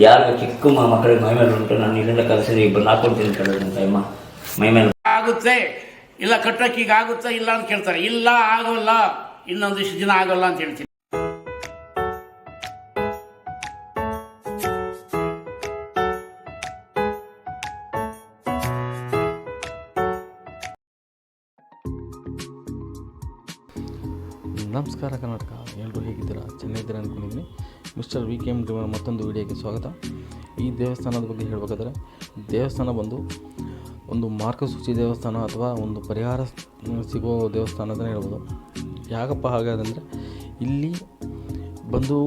ಯಾರು ಚಿಕ್ಕ ಮಕ್ಕಳಿಗೆ ಮೈ ಮೇಲೆ ಉಂಟು ನಾನು ಇಲ್ಲಿಂದ ಕಲಿಸಿದ್ರೆ ಇಬ್ಬರು ಹಾಕೊಡ್ತೀನಿ ಕೇಳೋದು ಟೈಮ ಮೈ ಮೇಲೆ ಆಗುತ್ತೆ ಇಲ್ಲ ಕಟ್ಟಕ್ಕೆ ಈಗ ಆಗುತ್ತಾ ಇಲ್ಲ ಅಂತ ಕೇಳ್ತಾರೆ. ಇಲ್ಲ ಆಗೋಲ್ಲ, ಇನ್ನೊಂದಿಷ್ಟು ದಿನ ಆಗೋಲ್ಲ ಅಂತ ಹೇಳ್ತೀನಿ. ನಮಸ್ಕಾರ ಕರ್ನಾಟಕ, ಎಲ್ಲರೂ ಹೇಗಿದ್ದೀರಾ? ಚೆನ್ನಾಗಿದ್ದೀರಾ ಅಂದ್ಕೊಂಡಿದ್ದೀನಿ. ಮಿಸ್ಟರ್ VKM ಡ್ರೈವರ್ ಮತ್ತೊಂದು ವಿಡಿಯೋಗೆ ಸ್ವಾಗತ. ಈ ದೇವಸ್ಥಾನದ ಬಗ್ಗೆ ಹೇಳಬೇಕಾದ್ರೆ, ದೇವಸ್ಥಾನ ಬಂದು ಒಂದು ಮಾರ್ಗಸೂಚಿ ದೇವಸ್ಥಾನ ಅಥವಾ ಒಂದು ಪರಿಹಾರ ಸಿಗೋ ದೇವಸ್ಥಾನ ಅಂತಲೇ ಹೇಳ್ಬೋದು. ಯಾಕಪ್ಪ ಹಾಗಾದಂದರೆ, ಇಲ್ಲಿ ಬಂದು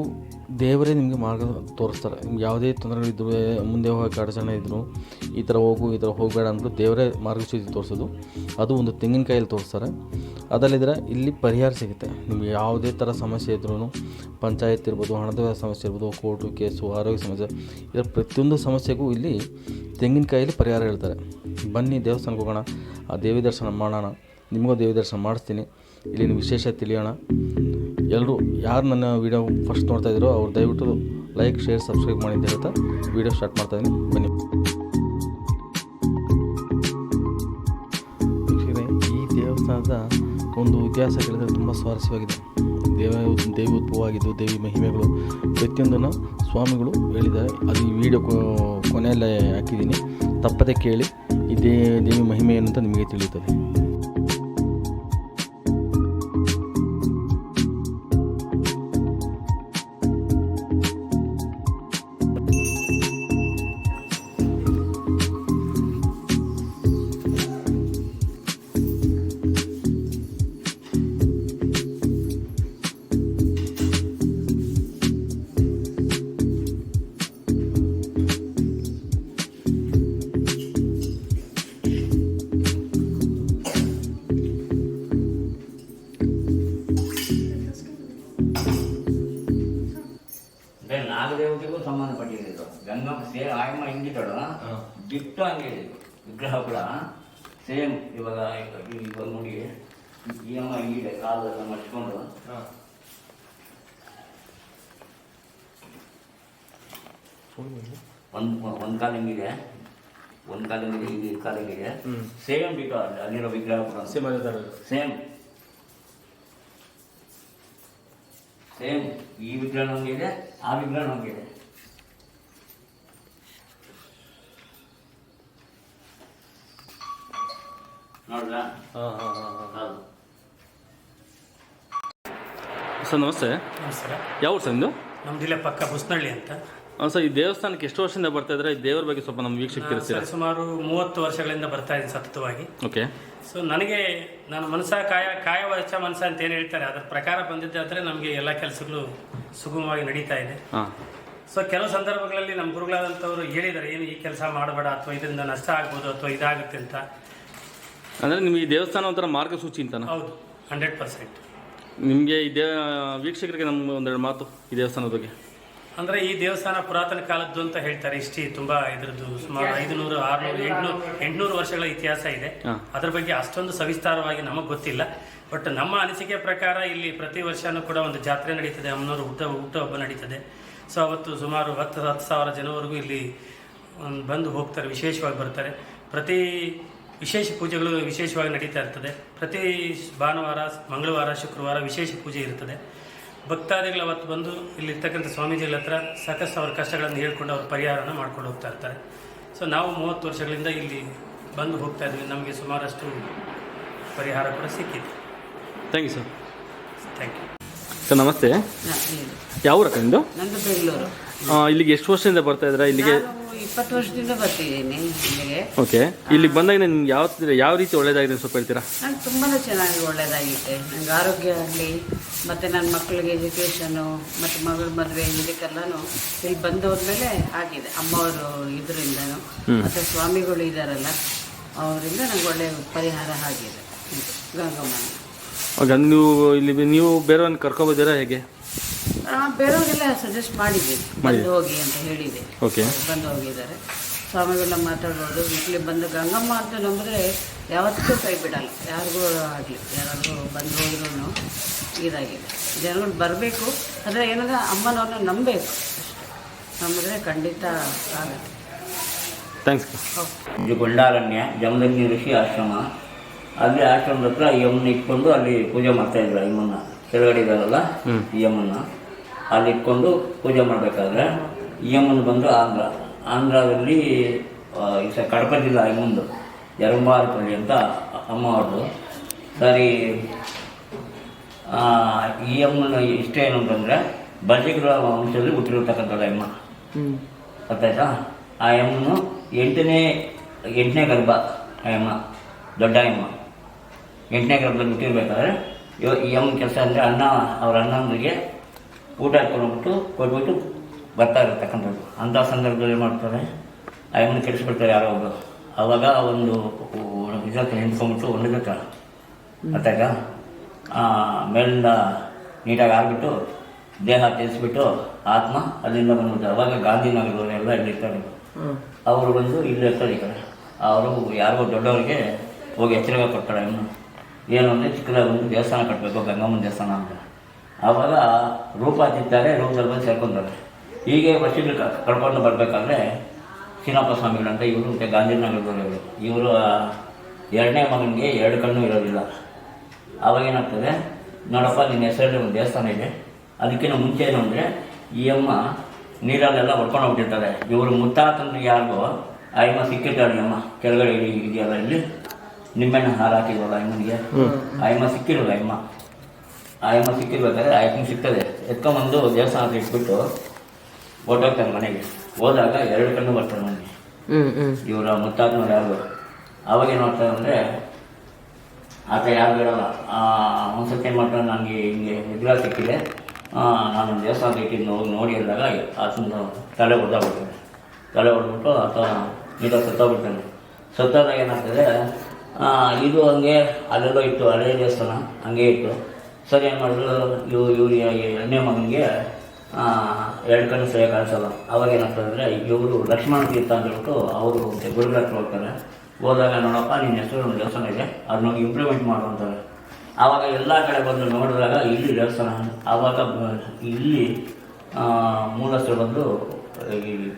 ದೇವರೇ ನಿಮಗೆ ಮಾರ್ಗ ತೋರಿಸ್ತಾರೆ. ನಿಮ್ಗೆ ಯಾವುದೇ ತೊಂದರೆಗಳಿದ್ದರೂ, ಮುಂದೆ ಹೋಗೋಕ್ಕೆ ಅಡಚಣೆ ಇದ್ದರೂ, ಈ ಥರ ಹೋಗು ಈ ಥರ ಹೋಗಬೇಡ ಅಂದ್ಬಿಟ್ಟು ದೇವರೇ ಮಾರ್ಗಸೂಚಿ ತೋರಿಸೋದು. ಅದು ಒಂದು ತೆಂಗಿನಕಾಯಲ್ಲಿ ತೋರಿಸ್ತಾರೆ. ಅದಲ್ಲಿದ್ದರೆ ಇಲ್ಲಿ ಪರಿಹಾರ ಸಿಗುತ್ತೆ. ನಿಮಗೆ ಯಾವುದೇ ಥರ ಸಮಸ್ಯೆ ಇದ್ರೂ, ಪಂಚಾಯತ್ ಇರ್ಬೋದು, ಹಣದ ಸಮಸ್ಯೆ ಇರ್ಬೋದು, ಕೋರ್ಟು ಕೇಸು, ಆರೋಗ್ಯ ಸಮಸ್ಯೆ, ಇದರ ಪ್ರತಿಯೊಂದು ಸಮಸ್ಯೆಗೂ ಇಲ್ಲಿ ತೆಂಗಿನಕಾಯಲ್ಲಿ ಪರಿಹಾರ ಹೇಳ್ತಾರೆ. ಬನ್ನಿ ದೇವಸ್ಥಾನಕ್ಕೆ ಹೋಗೋಣ, ಆ ದೇವಿ ದರ್ಶನ ಮಾಡೋಣ. ನಿಮಗೂ ದೇವಿ ದರ್ಶನ ಮಾಡಿಸ್ತೀನಿ, ಇಲ್ಲಿನ ವಿಶೇಷ ತಿಳಿಯೋಣ. ಎಲ್ಲರೂ ಯಾರು ನನ್ನ ವೀಡಿಯೋ ಫಸ್ಟ್ ನೋಡ್ತಾ ಇದ್ದೀರೋ ಅವ್ರು ದಯವಿಟ್ಟು ಲೈಕ್, ಶೇರ್, ಸಬ್ಸ್ಕ್ರೈಬ್ ಮಾಡಿ ಅಂತ ಹೇಳ್ತಾ ವೀಡಿಯೋ ಸ್ಟಾರ್ಟ್ ಮಾಡ್ತಾಯಿದ್ದೀನಿ. ಬನ್ನಿ. ಈ ದೇವಸ್ಥಾನದ ಒಂದು ಇತಿಹಾಸ ಕೇಳಿದರೆ ತುಂಬ ಸ್ವಾರಸ್ಯವಾಗಿದೆ. ದೇವಿ ಉದ್ಭವವಾಗಿದ್ದು, ದೇವಿ ಮಹಿಮೆಗಳು ಪ್ರತಿಯೊಂದನ್ನು ಸ್ವಾಮಿಗಳು ಹೇಳಿದ್ದಾರೆ. ಅದು ಈ ವಿಡಿಯೋ ಕೊನೆಯಲ್ಲೇ ಹಾಕಿದ್ದೀನಿ, ತಪ್ಪದೆ ಕೇಳಿ. ಈ ದೇವಿ ಮಹಿಮೆ ಏನು ಅಂತ ನಿಮಗೆ ತಿಳಿಯುತ್ತದೆ. ನಾಗದೇವತೆಗೂ ಸಂಬಂಧಪಟ್ಟಿದ್ದು ಗಂಗಮ್ಮ ಆಯಮ್ಮ ಹಿಂಗಿದ್ದಳು ಬಿಟ್ಟು ಹಂಗೆ ವಿಗ್ರಹ ಕೂಡ ಸೇಮ್. ಇವಾಗ ನೋಡಿ, ಈ ಅಮ್ಮ ಹಿಂಗಿದೆ, ಕಾಲೆಲ್ಲ ಮರ್ಚ್ಕೊಂಡು ಒಂದು ಕಾಲು ಹಿಂಗಿದೆ, ಒಂದು ಕಾಲು ಹಿಂಗಿದೆ, ಈ ಕಾಲು ಹಿಂಗಿದೆ. ಸೇಮ್ ಬಿಟ್ಟು ಅಲ್ಲಿರೋ ವಿಗ್ರಹ ಕೂಡ ಸೇಮ್ ಸೇಮ್. ಈ ವಿಗ್ರಹ ನಮಗಿದೆ, ಆ ವಿಗ್ರಹ ನಮಗಿದೆ. ನೋಡ್ರಾ? ಹೌದು ಸರ್. ನಮಸ್ತೆ. ನಮಸ್ಕಾರ. ಯಾವ ಸರ್ ನಿಮ್ಮದು? ನಮ್ದು ಇಲ್ಲೇ ಪಕ್ಕ ಬುಸ್ನಳ್ಳಿ ಅಂತ. ಸರ್, ಈ ದೇವಸ್ಥಾನಕ್ಕೆ ಎಷ್ಟು ವರ್ಷದಿಂದ ಬರ್ತಾ ಇದ್ದಾರೆ? ಈ ದೇವರ ಬಗ್ಗೆ ಸ್ವಲ್ಪ ನಮ್ಮ ವೀಕ್ಷಕ ತಿಳಿಸ್ತೀರಾ? ಸುಮಾರು 30 ವರ್ಷಗಳಿಂದ ಬರ್ತಾ ಇದ್ದೀನಿ ಸತತವಾಗಿ. ಓಕೆ. ಸೊ ನನಗೆ ನಾನು ಮನಸ ಕಾಯ ವಾಚ ಮನಸ ಅಂತ ಏನು ಹೇಳ್ತಾರೆ, ಅದ್ರ ಪ್ರಕಾರ ಬಂದಿದ್ದಾದರೆ ನಮಗೆ ಎಲ್ಲ ಕೆಲಸಗಳು ಸುಗಮವಾಗಿ ನಡೀತಾ ಇದೆ. ಸೊ ಕೆಲವು ಸಂದರ್ಭಗಳಲ್ಲಿ ನಮ್ಮ ಗುರುಗಳಾದಂಥವ್ರು ಹೇಳಿದ್ದಾರೆ, ಏನು ಈ ಕೆಲಸ ಮಾಡಬೇಡ, ಅಥವಾ ಇದರಿಂದ ನಷ್ಟ ಆಗ್ಬೋದು, ಅಥವಾ ಇದಾಗುತ್ತೆ ಅಂತ. ಅಂದರೆ ನಿಮಗೆ ಈ ದೇವಸ್ಥಾನ ಒಂಥರ ಮಾರ್ಗಸೂಚಿ ಅಂತಾನೆ? ಹೌದು, 100%. ನಿಮಗೆ ಈ ವೀಕ್ಷಕರಿಗೆ ನಮ್ಮ ಒಂದೆರಡು ಮಾತು ಈ ದೇವಸ್ಥಾನದ ಬಗ್ಗೆ. ಅಂದರೆ ಈ ದೇವಸ್ಥಾನ ಪುರಾತನ ಕಾಲದ್ದು ಅಂತ ಹೇಳ್ತಾರೆ. ತುಂಬ ಇದ್ರದ್ದು ಸುಮಾರು 500, 600, 800 ವರ್ಷಗಳ ಇತಿಹಾಸ ಇದೆ. ಅದ್ರ ಬಗ್ಗೆ ಅಷ್ಟೊಂದು ಸವಿಸ್ತಾರವಾಗಿ ನಮಗೆ ಗೊತ್ತಿಲ್ಲ. ಬಟ್ ನಮ್ಮ ಅನಿಸಿಕೆ ಪ್ರಕಾರ ಇಲ್ಲಿ ಪ್ರತಿ ವರ್ಷನೂ ಕೂಡ ಒಂದು ಜಾತ್ರೆ ನಡೀತದೆ, ಅಮ್ಮನವರು ಹುಟ್ಟುಹಬ್ಬ ನಡೀತದೆ. ಸೊ ಅವತ್ತು ಸುಮಾರು 10,000 ಜನವರೆಗೂ ಇಲ್ಲಿ ಬಂದು ಹೋಗ್ತಾರೆ, ವಿಶೇಷವಾಗಿ ಬರ್ತಾರೆ. ಪ್ರತಿ ವಿಶೇಷ ಪೂಜೆಗಳು ವಿಶೇಷವಾಗಿ ನಡೀತಾ ಇರ್ತದೆ. ಪ್ರತಿ ಭಾನುವಾರ, ಮಂಗಳವಾರ, ಶುಕ್ರವಾರ ವಿಶೇಷ ಪೂಜೆ ಇರ್ತದೆ. ಭಕ್ತಾದಿಗಳು ಅವತ್ತು ಬಂದು ಇಲ್ಲಿರ್ತಕ್ಕಂಥ ಸ್ವಾಮೀಜಿಗಳ ಹತ್ರ ಸಾಕಷ್ಟು ಅವ್ರ ಕಷ್ಟಗಳನ್ನು ಹೇಳ್ಕೊಂಡು ಅವ್ರ ಪರಿಹಾರನ ಮಾಡ್ಕೊಂಡು ಹೋಗ್ತಾ ಇರ್ತಾರೆ. ಸೊ ನಾವು 30 ವರ್ಷಗಳಿಂದ ಇಲ್ಲಿ ಬಂದು ಹೋಗ್ತಾ ಇದ್ವಿ. ನಮಗೆ ಸುಮಾರಷ್ಟು ಪರಿಹಾರ ಕೂಡ ಸಿಕ್ಕಿದೆ. Thank you sir. Thank you sir. ನಮಸ್ತೆ. ಯಾವ ಊರಕ್ಕ ನಿಮ್ಮದು? ನಂದು ಬೆಂಗಳೂರು. ಇಲ್ಲಿಗೆ ಎಷ್ಟು ವರ್ಷದಿಂದ ಬರ್ತಾ ಇದ್ದೀರಾ? ಇಲ್ಲಿಗೆ 20 ವರ್ಷದಿಂದ ಬರ್ತಿದ್ದೀನಿ ಇಲ್ಲಿಗೆ. ಓಕೆ. ಇಲ್ಲಿಗೆ ಬಂದಾಗ ನಿಮ್ಗೆ ಯಾವ ರೀತಿ ಒಳ್ಳೇದಾಗಿದೆ ಸ್ವಲ್ಪ ಹೇಳ್ತೀರಾ? ನಂಗೆ ತುಂಬಾ ಚೆನ್ನಾಗಿ ಒಳ್ಳೇದಾಗಿದೆ. ನಂಗೆ ಆರೋಗ್ಯ ಆಗಲಿ, ಮತ್ತು ನನ್ನ ಮಕ್ಕಳಿಗೆ ಎಜುಕೇಷನು, ಮತ್ತು ಮಗಳ ಮದುವೆ, ಇದಕ್ಕೆಲ್ಲನೂ ಇಲ್ಲಿ ಬಂದು ಹೋದ್ಮೇಲೆ ಆಗಿದೆ. ಅಮ್ಮವರು ಇದರಿಂದನೂ, ಮತ್ತು ಸ್ವಾಮಿಗಳು ಇದ್ದಾರಲ್ಲ ಅವರಿಂದ ನಂಗೆ ಒಳ್ಳೆಯ ಪರಿಹಾರ ಆಗಿದೆ. ಗಂಗಮ್ಮನ ನೀವು ಬೇರೆಯವ್ರನ್ನ ಕರ್ಕೊಬೋದಿರಾ ಹೇಗೆ? ಬೇರೆಯವ್ರಿಗೆಲ್ಲ ಸಜೆಸ್ಟ್ ಮಾಡಿದ್ದೀನಿ, ಬಂದು ಹೋಗಿ ಅಂತ ಹೇಳಿದೆ. ಓಕೆ. ಬಂದು ಹೋಗಿದ್ದಾರೆ. ಸ್ವಾಮಿಗಳನ್ನ ಮಾತಾಡ್ಬೋದು. ಇಲ್ಲಿ ಬಂದು ಗಂಗಮ್ಮ ಅಂತ ನಂಬಿದ್ರೆ ಯಾವತ್ತೂ ಕೈ ಬಿಡಲ್ಲ. ಯಾರಿಗೂ ಆಗಲಿ, ಯಾರಾದರೂ ಬಂದು ಹೋದ್ರೂ ಇದಾಗಿದೆ. ಜನಗಳು ಬರಬೇಕು. ಆದರೆ ಏನಂದರೆ ಅಮ್ಮನವ್ರನ್ನ ನಂಬಬೇಕು ಅಷ್ಟೇ. ನಂಬಿದ್ರೆ ಖಂಡಿತ ಆಗುತ್ತೆ. ಥ್ಯಾಂಕ್ಸ್. ಇದು ಗೊಂಡಾರಣ್ಯ ಜಮದಗ್ನಿ ಋಷಿ ಆಶ್ರಮ. ಅಲ್ಲಿ ಆಶ್ರಮದ ಹತ್ರ ಈ ಅಮ್ಮನ ಇಟ್ಕೊಂಡು ಅಲ್ಲಿ ಪೂಜೆ ಮಾಡ್ತಾಯಿದ್ರು. ಅಮ್ಮನ್ನ ಕೆಳಗಡೆ ಇದ್ದಾರಲ್ಲ ಈ ಅಮ್ಮನ್ನ ಅಲ್ಲಿ ಇಟ್ಕೊಂಡು ಪೂಜೆ ಮಾಡಬೇಕಾದ್ರೆ ಈ ಅಮ್ಮನ ಬಂದು ಆಂಧ್ರದಲ್ಲಿ ಕಡಪ ಜಿಲ್ಲಾ ಅಮ್ಮಂದು ಯರಂಬಾರಪಳ್ಳಿ ಅಂತ ಅಮ್ಮ ಅವ್ರದ್ದು. ಸರಿ, ಈ ಅಮ್ಮನ ಇಷ್ಟ ಏನು ಅಂತಂದರೆ ಬಲಿಗ್ರ ವಂಶದಲ್ಲಿ ಹುಟ್ಟಿರ್ತಕ್ಕಂಥದ್ದು ಅಮ್ಮ. ಗೊತ್ತಾಯ್ತಾ? ಆ ಅಮ್ಮನು ಎಂಟನೇ ಗರ್ಭ ಅಮ್ಮ, ದೊಡ್ಡ ಅಮ್ಮ 8ನೇ ಗರ್ಭದಲ್ಲಿ ಹುಟ್ಟಿರ್ಬೇಕಾದ್ರೆ ಈ ಅಮ್ಮನ ಕೆಲಸ ಅಂದರೆ ಅವ್ರ ಅಣ್ಣನಿಗೆ ಊಟ ಹಾಕ್ಕೊಂಡ್ಬಿಟ್ಟು ಕೊಟ್ಬಿಟ್ಟು ಬರ್ತಾ ಇರತಕ್ಕಂಥದ್ದು. ಅಂಥ ಸಂದರ್ಭದಲ್ಲಿ ಮಾಡ್ತಾರೆ, ಆ ಅಮ್ಮನ ಕೆಡಿಸ್ಬಿಡ್ತಾರೆ ಯಾರೋ ಒಬ್ಬರು. ಆವಾಗ ಒಂದು ಇದಕ್ಕೆ ನಿಂತ್ಕೊಂಡ್ಬಿಟ್ಟು ಒಂದಕ್ಕೆ ಅತ್ತಾಗ ಮೇಲಿಂದ ನೀಟಾಗಿ ಆಗಿಬಿಟ್ಟು ದೇಹ ತಿಳಿಸ್ಬಿಟ್ಟು ಆತ್ಮ ಅಲ್ಲಿಂದ ಬಂದ್ಬಿಟ್ಟು ಅವಾಗ ಗಾಂಧಿನಗರದವರೆಲ್ಲ ಇಲ್ಲಿರ್ತಾರೆ. ಅವರು ಬಂದು ಇಲ್ಲಿ ಇರ್ತಾರೆ. ಈ ಕಡೆ ಅವರು ಯಾರಿಗೋ ದೊಡ್ಡವರಿಗೆ ಹೋಗಿ ಎಚ್ಚರಿಕೆ ಕೊಡ್ತಾರೆ. ಇನ್ನು ಏನು ಅಂದರೆ ಚಿಕ್ಕದಾಗಿ ಒಂದು ದೇವಸ್ಥಾನ ಕಟ್ಟಬೇಕು, ಗಂಗಮ್ಮನ ದೇವಸ್ಥಾನ ಅಂತ. ಆವಾಗ ರೂಪ ತಿಂತಾರೆ, ರೂಪದಲ್ಲಿ ಬಂದು ಸೇರ್ಕೊಂತಾರೆ. ಹೀಗೆ ವರ್ಷಗಳು ಕಳ್ಕೊಂಡು ಬರಬೇಕಾದ್ರೆ ಸೀನಪ್ಪ ಸ್ವಾಮಿಗಳಂತ ಇವರು ಮತ್ತು ಗಾಂಧಿನಗರದವರು ಇವರು 2ನೇ ಮಗನಿಗೆ 2 ಕಣ್ಣು ಇರೋದಿಲ್ಲ. ಆವಾಗೇನಾಗ್ತದೆ, ನೋಡಪ್ಪ ನಿನ್ನ ಹೆಸರಲ್ಲಿ ಒಂದು ದೇವಸ್ಥಾನ ಇದೆ, ಅದಕ್ಕಿಂತ ಮುಂಚೆ ಏನು ಅಂದರೆ ಈ ಅಮ್ಮ ನೀರಲ್ಲೆಲ್ಲ ಹೊಡ್ಕೊಂಡು ಹೋಗ್ತಿರ್ತಾರೆ. ಇವರು ಮುತ್ತಾತಂದ್ರೆ ಯಾರಿಗೋ ಆ ಅಮ್ಮ ಸಿಕ್ಕಿರ್ತಾಳೆ. ಅಮ್ಮ ಕೆಳಗಡೆ ಇದೆಯಲ್ಲ, ಇಲ್ಲಿ ನಿಂಬೆಹಣ್ಣು ಹಾರ ಹಾಕಿರೋಲ್ಲ ಅಮ್ಮನಿಗೆ, ಆ ಅಮ್ಮ ಸಿಕ್ಕಿರೋಲ್ಲ. ಆ ಅಮ್ಮ ಸಿಕ್ಕಿರ್ಬೇಕಾದ್ರೆ ಆ ಅಮ್ಮ ಸಿಗ್ತದೆ. ಎತ್ಕೊಂಬಂದು ದೇವಸ್ಥಾನಕ್ಕೆ ಇಟ್ಬಿಟ್ಟು ಹೊರ್ಟೋಗ್ತಾನೆ ಮನೆಗೆ. ಹೋದಾಗ 2 ಕಣ್ಣು ಬರ್ತಾರೆ ನನಗೆ, ಇವರ ಮುತ್ತಾತನವ್ರು ಯಾರು. ಆವಾಗ ಏನು ಮಾಡ್ತಾರೆ ಅಂದರೆ ಆತ ಯಾರು ಬಿಡೋಲ್ಲ. ಒಂದ್ಸತಿ ಏನು ಮಾಡ್ತಾರೆ, ನನಗೆ ಹಿಂಗೆ ಎದುರಾಗ ಸಿಕ್ಕಿದೆ, ನಾನು ದೇವಸ್ಥಾನಕ್ಕೆ ಇಟ್ಟಿದ್ದು ನೋಡಿ ಅಂದಾಗ ಆತನ ತಲೆ ಹೊಡೆದಾಗ್ಬಿಡ್ತಾನೆ. ತಲೆ ಹೊಡೆದ್ಬಿಟ್ಟು ಆತ ನೀಟಾಗಿ ಸತ್ತೋಗ್ಬಿಡ್ತಾನೆ. ಸತ್ತೋದಾಗ ಏನಾಗ್ತದೆ, ಇದು ಹಂಗೆ ಅಲ್ಲೆಲ್ಲೋ ಇತ್ತು, ಹಳೆಯ ದೇವಸ್ಥಾನ ಹಂಗೆ ಇತ್ತು. ಸರಿ ಏನು ಮಾಡಿದ್ರು, ಇವ್ರು 2ನೇ ಮಗನಿಗೆ 2 ಕಣ್ಣು ಸರಿಯಾಗಿ ಕಾಣಿಸಲ್ಲ. ಅವಾಗ ಏನಾಗ್ತದೆ ಅಂದರೆ ಇವರು ಲಕ್ಷ್ಮಣ ತೀರ್ಥ ಅಂತ ಹೇಳ್ಬಿಟ್ಟು ಅವರು ಗುರುಗಳ ಹತ್ರ ಹೋಗ್ತಾರೆ. ಹೋದಾಗ ನೋಡಪ್ಪ ನಿನ್ನ ಹೆಸರು ಒಂದು ದೇವಸ್ಥಾನ ಇದೆ, ಅದನ್ನ ಇಂಪ್ಲಿಮೆಂಟ್ ಮಾಡು ಅಂತಾರೆ. ಆವಾಗ ಎಲ್ಲ ಕಡೆ ಬಂದು ನೋಡಿದಾಗ ಇಲ್ಲಿ ದೇವಸ್ಥಾನ. ಆವಾಗ ಇಲ್ಲಿ ಮೂಲಸ್ಥರು ಬಂದು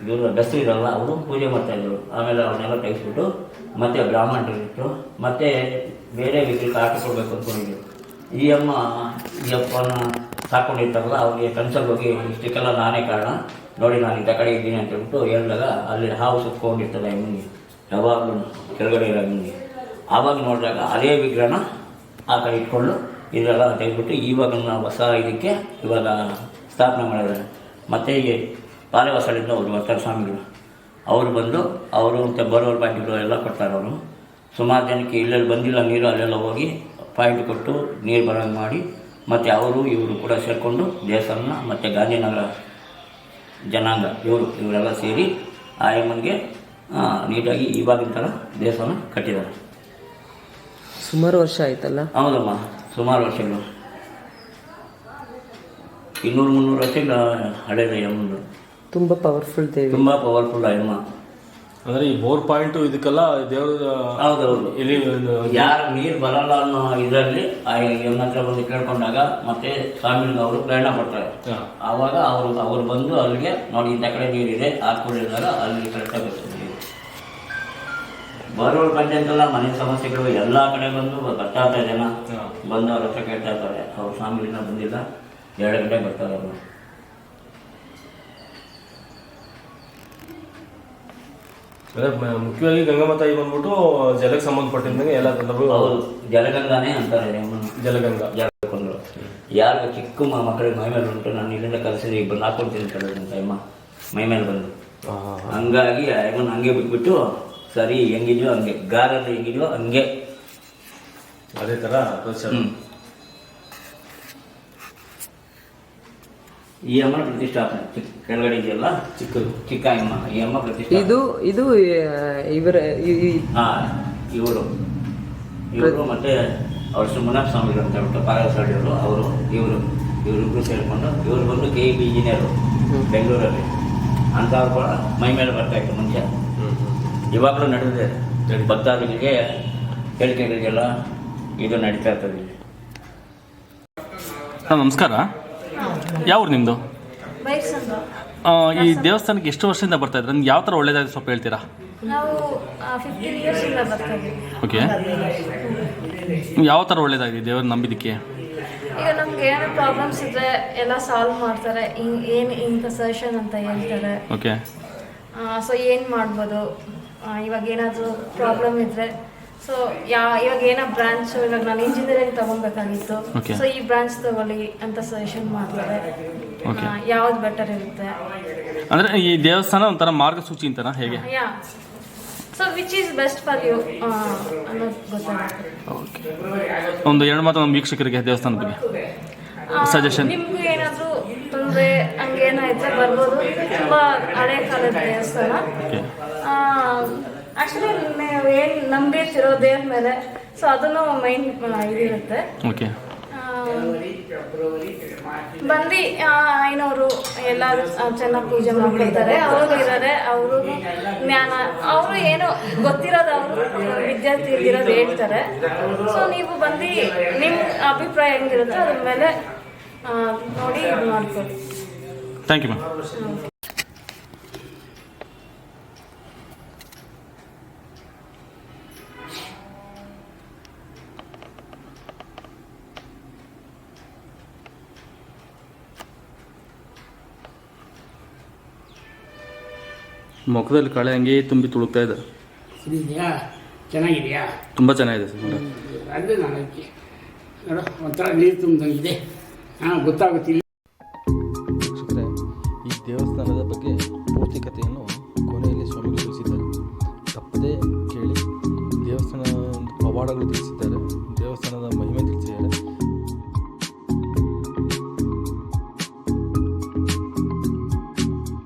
ಇವರು ಬೆಸ್ರು ಇರಲ್ಲ, ಅವರು ಪೂಜೆ ಮಾಡ್ತಾಯಿದ್ರು. ಆಮೇಲೆ ಅವ್ರನ್ನೆಲ್ಲ ತೆಗೆಸ್ಬಿಟ್ಟು ಮತ್ತೆ ಬ್ರಾಹ್ಮಣರಿಟ್ಟು ಮತ್ತೆ ಬೇರೆ ವ್ಯಕ್ತಿಗೆ ಹಾಕಿಕೊಡ್ಬೇಕು ಅಂದ್ಕೊಂಡಿದ್ರು. ಈ ಅಪ್ಪನ ಸಾಕೊಂಡಿರ್ತಾರಲ್ಲ, ಅವ್ರಿಗೆ ಕನ್ಸಲ್ಲಿ ಹೋಗಿ ಇಷ್ಟಕ್ಕೆಲ್ಲ ನಾನೇ ಕಾರಣ ನೋಡಿ, ನಾನು ಇಂಥ ಕಡೆ ಇದ್ದೀನಿ ಅಂತ ಹೇಳ್ಬಿಟ್ಟು ಹೇಳಿದಾಗ ಅಲ್ಲಿ ಹಾವು ಸುತ್ಕೊಂಡಿರ್ತದೆ ಅಮ್ಮನಿಗೆ, ಯಾವಾಗಲೂ ಕೆಳಗಡೆ ಇರೋ ಅಮ್ಮನಿಗೆ. ಆವಾಗ ನೋಡಿದಾಗ ಅದೇ ವಿಗ್ರಹನ ಆ ಕಡೆ ಇಟ್ಕೊಂಡು ಇದೆಲ್ಲ ತೆಗೆದ್ಬಿಟ್ಟು ಇವಾಗ ಹೊಸ ಇದಕ್ಕೆ ಇವಾಗ ಸ್ಥಾಪನೆ ಮಾಡಿದ್ದಾರೆ. ಮತ್ತು ಈ ಪಾಲೆವಾಸಲಿಂದ ಅವರು ಬರ್ತಾರೆ ಸ್ವಾಮಿಗಳು. ಅವರು ಬಂದು ಅವರು ಮತ್ತು ಬರೋರು ಬಾಗಿಲು ಎಲ್ಲ ಕೊಡ್ತಾರೆ. ಅವರು ಸುಮಾರು ಜನಕ್ಕೆ ಇಲ್ಲೆಲ್ಲಿ ಬಂದಿಲ್ಲ ನೀರು ಅಲ್ಲೆಲ್ಲ ಹೋಗಿ ಪಾಯಿಂಟ್ ಕೊಟ್ಟು ನೀರು ಬರೋಂಗೆ ಮಾಡಿ, ಮತ್ತು ಅವರು ಇವರು ಕೂಡ ಸೇರಿಕೊಂಡು ದೇವಸ್ಥಾನ ಮತ್ತು ಗಾಂಧಿನಗರ ಜನಾಂಗ ಇವರೆಲ್ಲ ಸೇರಿ ಆ ಅಮ್ಮನಿಗೆ ನೀಟಾಗಿ ಇವಾಗಿನ ಥರ ದೇವಸ್ಥಾನ ಕಟ್ಟಿದ್ದಾರೆ. ಸುಮಾರು ವರ್ಷ ಆಯ್ತಲ್ಲ? ಹೌದಮ್ಮ, ಸುಮಾರು ವರ್ಷಗಳು, 200-300 ವರ್ಷಗಳ ಹಳೆಯದ ಅಮ್ಮಂದು. ತುಂಬ ಪವರ್ಫುಲ್ ದೇವಿ, ತುಂಬ ಪವರ್ಫುಲ್ ಅಮ್ಮ. ಅಂದರೆ ಈ 4 ಪಾಯಿಂಟು ಇದಕ್ಕೆಲ್ಲ ದೇವರು. ಹೌದೌದು. ಇಲ್ಲಿ ಯಾರು ನೀರು ಬರಲ್ಲ ಅನ್ನೋ ಇದರಲ್ಲಿ ಅಮ್ಮನ ಹತ್ರ ಬಂದು ಕೇಳ್ಕೊಂಡಾಗ ಮತ್ತೆ ಸ್ವಾಮಿಗೆ ಅವರು ಪ್ರೇರಣೆ ಕೊಡ್ತಾರೆ. ಆವಾಗ ಅವರು ಬಂದು ಅಲ್ಲಿಗೆ ನೋಡಿ ಇಂಥ ಕಡೆ ನೀರಿದೆ ಹಾಕೊಂಡಿದ್ದಾಗ ಅಲ್ಲಿ ಕರೆಕ್ಟಾಗಿ ಬರ್ತದೆ ನೀರು. ಬರೋರು ಬಂದಂತೆಲ್ಲ ಮನೆ ಸಮಸ್ಯೆಗಳು ಎಲ್ಲ ಕಡೆ ಬಂದು ಬರ್ತಾ ಇರ್ತಾರೆ. ಜನ ಬಂದು ಅವ್ರ ಹತ್ರ ಕೇಳ್ತಾ ಇರ್ತಾರೆ. ಅವ್ರು ಸ್ವಾಮಿಗಳಿಂದ ಬಂದಿಲ್ಲ, 2 ಗಂಟೆಗೆ ಬರ್ತಾರೆ ಅವರು. ಮುಖ್ಯವಾಗಿ ಗಂಗಮ್ಮ ತಾಯಿ ಬಂದ್ಬಿಟ್ಟು ಜಲಕ್ಕೆ ಸಂಬಂಧಪಟ್ಟಿದ್ದಂಗೆ ಎಲ್ಲ ಹೌದು, ಜಲಗಂಗಾನೇ ಅಂತಾರೆ. ಜಲಗಂಗಾ ಜಲಕೊಂಡ್ರು ಯಾರು ಚಿಕ್ಕ ಮಕ್ಕಳಿಗೆ ಮೈ ಮೇಲೆ ಉಂಟು, ನಾನು ಇಲ್ಲಿಂದ ಕಲಿಸಿದ್ರೆ ಈಗ ಬಂದು ಹಾಕೊಳ್ತೀನಿ ಕಳೆದಂತ ಅಮ್ಮ ಮೈ ಮೇಲೆ ಬಂದು. ಹಂಗಾಗಿ ಅಮ್ಮನ ಹಂಗೆ ಬಿಟ್ಬಿಟ್ಟು ಸರಿ ಹೆಂಗಿದ್ಯೋ ಹಂಗೆ, ಗಾರಲ್ಲಿ ಹೆಂಗಿದ್ಯೋ ಹಂಗೆ ಅದೇ ಥರ. ಈ ಅಮ್ಮನ ಪ್ರತಿಷ್ಠಾಪನೆ ಕೆಳಗಡೆ ಇದೆಯಲ್ಲ ಚಿಕ್ಕ ಅಮ್ಮ, ಈ ಅಮ್ಮ ಪ್ರತಿಷ್ಠಾಪನೆ. ಇದು ಇವರ ಇವರು ಮತ್ತೆ ಅವ್ರ ಮುನಪ್ಪ ಸ್ವಾಮಿಗಳು ಅಂತ ಹೇಳ್ಬಿಟ್ಟು ಪಾರಸಳ್ಳಿಯವರು, ಇವರಿಬ್ರು ಸೇರಿಕೊಂಡು ಇವರು ಬಂದು KEB ಇಂಜಿನಿಯರು ಬೆಂಗಳೂರಲ್ಲಿ. ಅಂಥವ್ರು ಕೂಡ ಮೈ ಮೇಲೆ ಬರ್ತಾಯಿತ್ತು ಮುಂಚೆ. ಇವಾಗಲೂ ನಡೆದಿದೆ. ಭಕ್ತಾದಿಗಳಿಗೆ ಹೇಳಿಕೆಗಳಿಗೆಲ್ಲ ಇದು ನಡೀತಾ ಇರ್ತದೆ. ನಮಸ್ಕಾರ. ಯಾವ ಊರು ನಿಮ್ಮದು? ಈ ದೇವಸ್ಥಾನಕ್ಕೆ ಎಷ್ಟು ವರ್ಷದಿಂದ ಬರ್ತಾ ಇದ್ರೆ ನಿಮ್ಗೆ ಯಾವ ಥರ ಒಳ್ಳೇದಾಗಿದೆ ಸ್ವಲ್ಪ ಹೇಳ್ತೀರಾ? ನಾವು 15 ಇಯರ್ಸಿಂದ ಬರ್ತಾ ಇದ್ದೀವಿ. ಓಕೆ, ಯಾವ ಥರ ಒಳ್ಳೇದಾಗಿದೆ ದೇವ್ರ ನಂಬಿದ್ದಕ್ಕೆ? ಈಗ ನಮ್ಗೆ ಏನೋ ಪ್ರಾಬ್ಲಮ್ಸ್ ಇದ್ರೆ ಎಲ್ಲ ಸಾಲ್ವ್ ಮಾಡ್ತಾರೆ. ಇಂಥ ಸಜೆಷನ್ ಅಂತ ಹೇಳ್ತಾರೆ. ಓಕೆ, ಸೊ ಏನು ಮಾಡ್ಬೋದು, ಇವಾಗ ಏನಾದರೂ ಪ್ರಾಬ್ಲಮ್ ಇದ್ರೆ ಸೊ ಇವಾಗ ಏನೋ ಬ್ರಾಂಚ್, ಇವಾಗ ನಾನು ಇಂಜಿನಿಯರಿಂಗ್ ತಗೊಬೇಕಾಗಿತ್ತು, ಸೊ ಈ ಬ್ರಾಂಚ್ ತಗೊಳ್ಳಿ ಅಂತ ಸಜೆಷನ್ ಮಾಡ್ತಾರೆ. ಯಾವ್ದು ಬೆಟರ್ ಇರುತ್ತೆ ಅಂದರೆ ಈ ದೇವಸ್ಥಾನ ಒಂಥರ ಮಾರ್ಗಸೂಚಿ ಅಂತನಾ ಹೇಗೆ? So which is best for you ಅನ್ನೋದು ಗೊತ್ತಾಗುತ್ತೆ. ಓಕೆ, ಒಂದು 2 ಮಾತು ನಮ್ಮ ವೀಕ್ಷಕರಿಗೆ ದೇವಸ್ಥಾನದ ಬಗ್ಗೆ ಸಜೆಷನ್. ನಿಮ್ಗೂ ಏನಾದರೂ ತೊಂದರೆ ಹಂಗೇನಾಯ್ತು ಬರ್ಬೋದು. ತುಂಬ ಹಳೆ ಕಾಲದ ದೇವಸ್ಥಾನ. ಆ್ಯಕ್ಚುಲಿ ನೀವು ಏನು ನಂಬಿರ್ತಿರೋ ದೇವ್ರ ಮೇಲೆ, ಸೊ ಅದನ್ನು ಮೈನ್ ಇದಿರುತ್ತೆ. ಓಕೆ, ಬಂದು ಐನವರು ಎಲ್ಲರೂ ಚೆನ್ನಾಗಿ ಪೂಜೆ ಮಾಡ್ಕೊಳ್ತಾರೆ. ಅವರು ಇದ್ದಾರೆ, ಅವರು ಜ್ಞಾನ, ಅವರು ಏನೋ ಗೊತ್ತಿರೋದು, ಅವರು ವಿದ್ಯಾರ್ಥಿ ಇರೋದು ಹೇಳ್ತಾರೆ. ಸೊ ನೀವು ಬಂದು ನಿಮ್ಮ ಅಭಿಪ್ರಾಯ ಹೆಂಗಿರುತ್ತೋ ಅದ್ರ ಮೇಲೆ ನೋಡಿ ಇದು ಮಾಡ್ಕೊಳ್ಳಿ. Thank you ma'am. ಮುಖದಲ್ಲಿ ಕಳೆ ಹಂಗೆ ತುಂಬಿ ತುಳುಕ್ತಾ ಇದೆ. ಇದೆಯಾ? ಚೆನ್ನಾಗಿದೆಯಾ? ತುಂಬ ಚೆನ್ನಾಗಿದೆ ಸರ್. ಅದೇ ನಾನು ಅದಕ್ಕೆ ನೋಡು ಒಂಥರ ನೀರು ತುಂಬಿದಂಗಿದೆ. ಗೊತ್ತಾಗುತ್ತಿಲ್ಲ. ವೀಕ್ಷಕರೇ, ಈ ದೇವಸ್ಥಾನದ ಬಗ್ಗೆ ಪೂರ್ತಿ ಕಥೆಯನ್ನು ಕೊನೆಯಲ್ಲಿ ಸ್ವಾಮಿಗಳು ತಿಳಿಸಿದ್ದಾರೆ. ತಪ್ಪದೇ ಕೇಳಿ. ದೇವಸ್ಥಾನ ಪವಾಡಗಳು ತಿಳಿಸಿದ್ದಾರೆ, ದೇವಸ್ಥಾನದ ಮಹಿಮೆ ತಿಳಿಸಿದ್ದಾರೆ.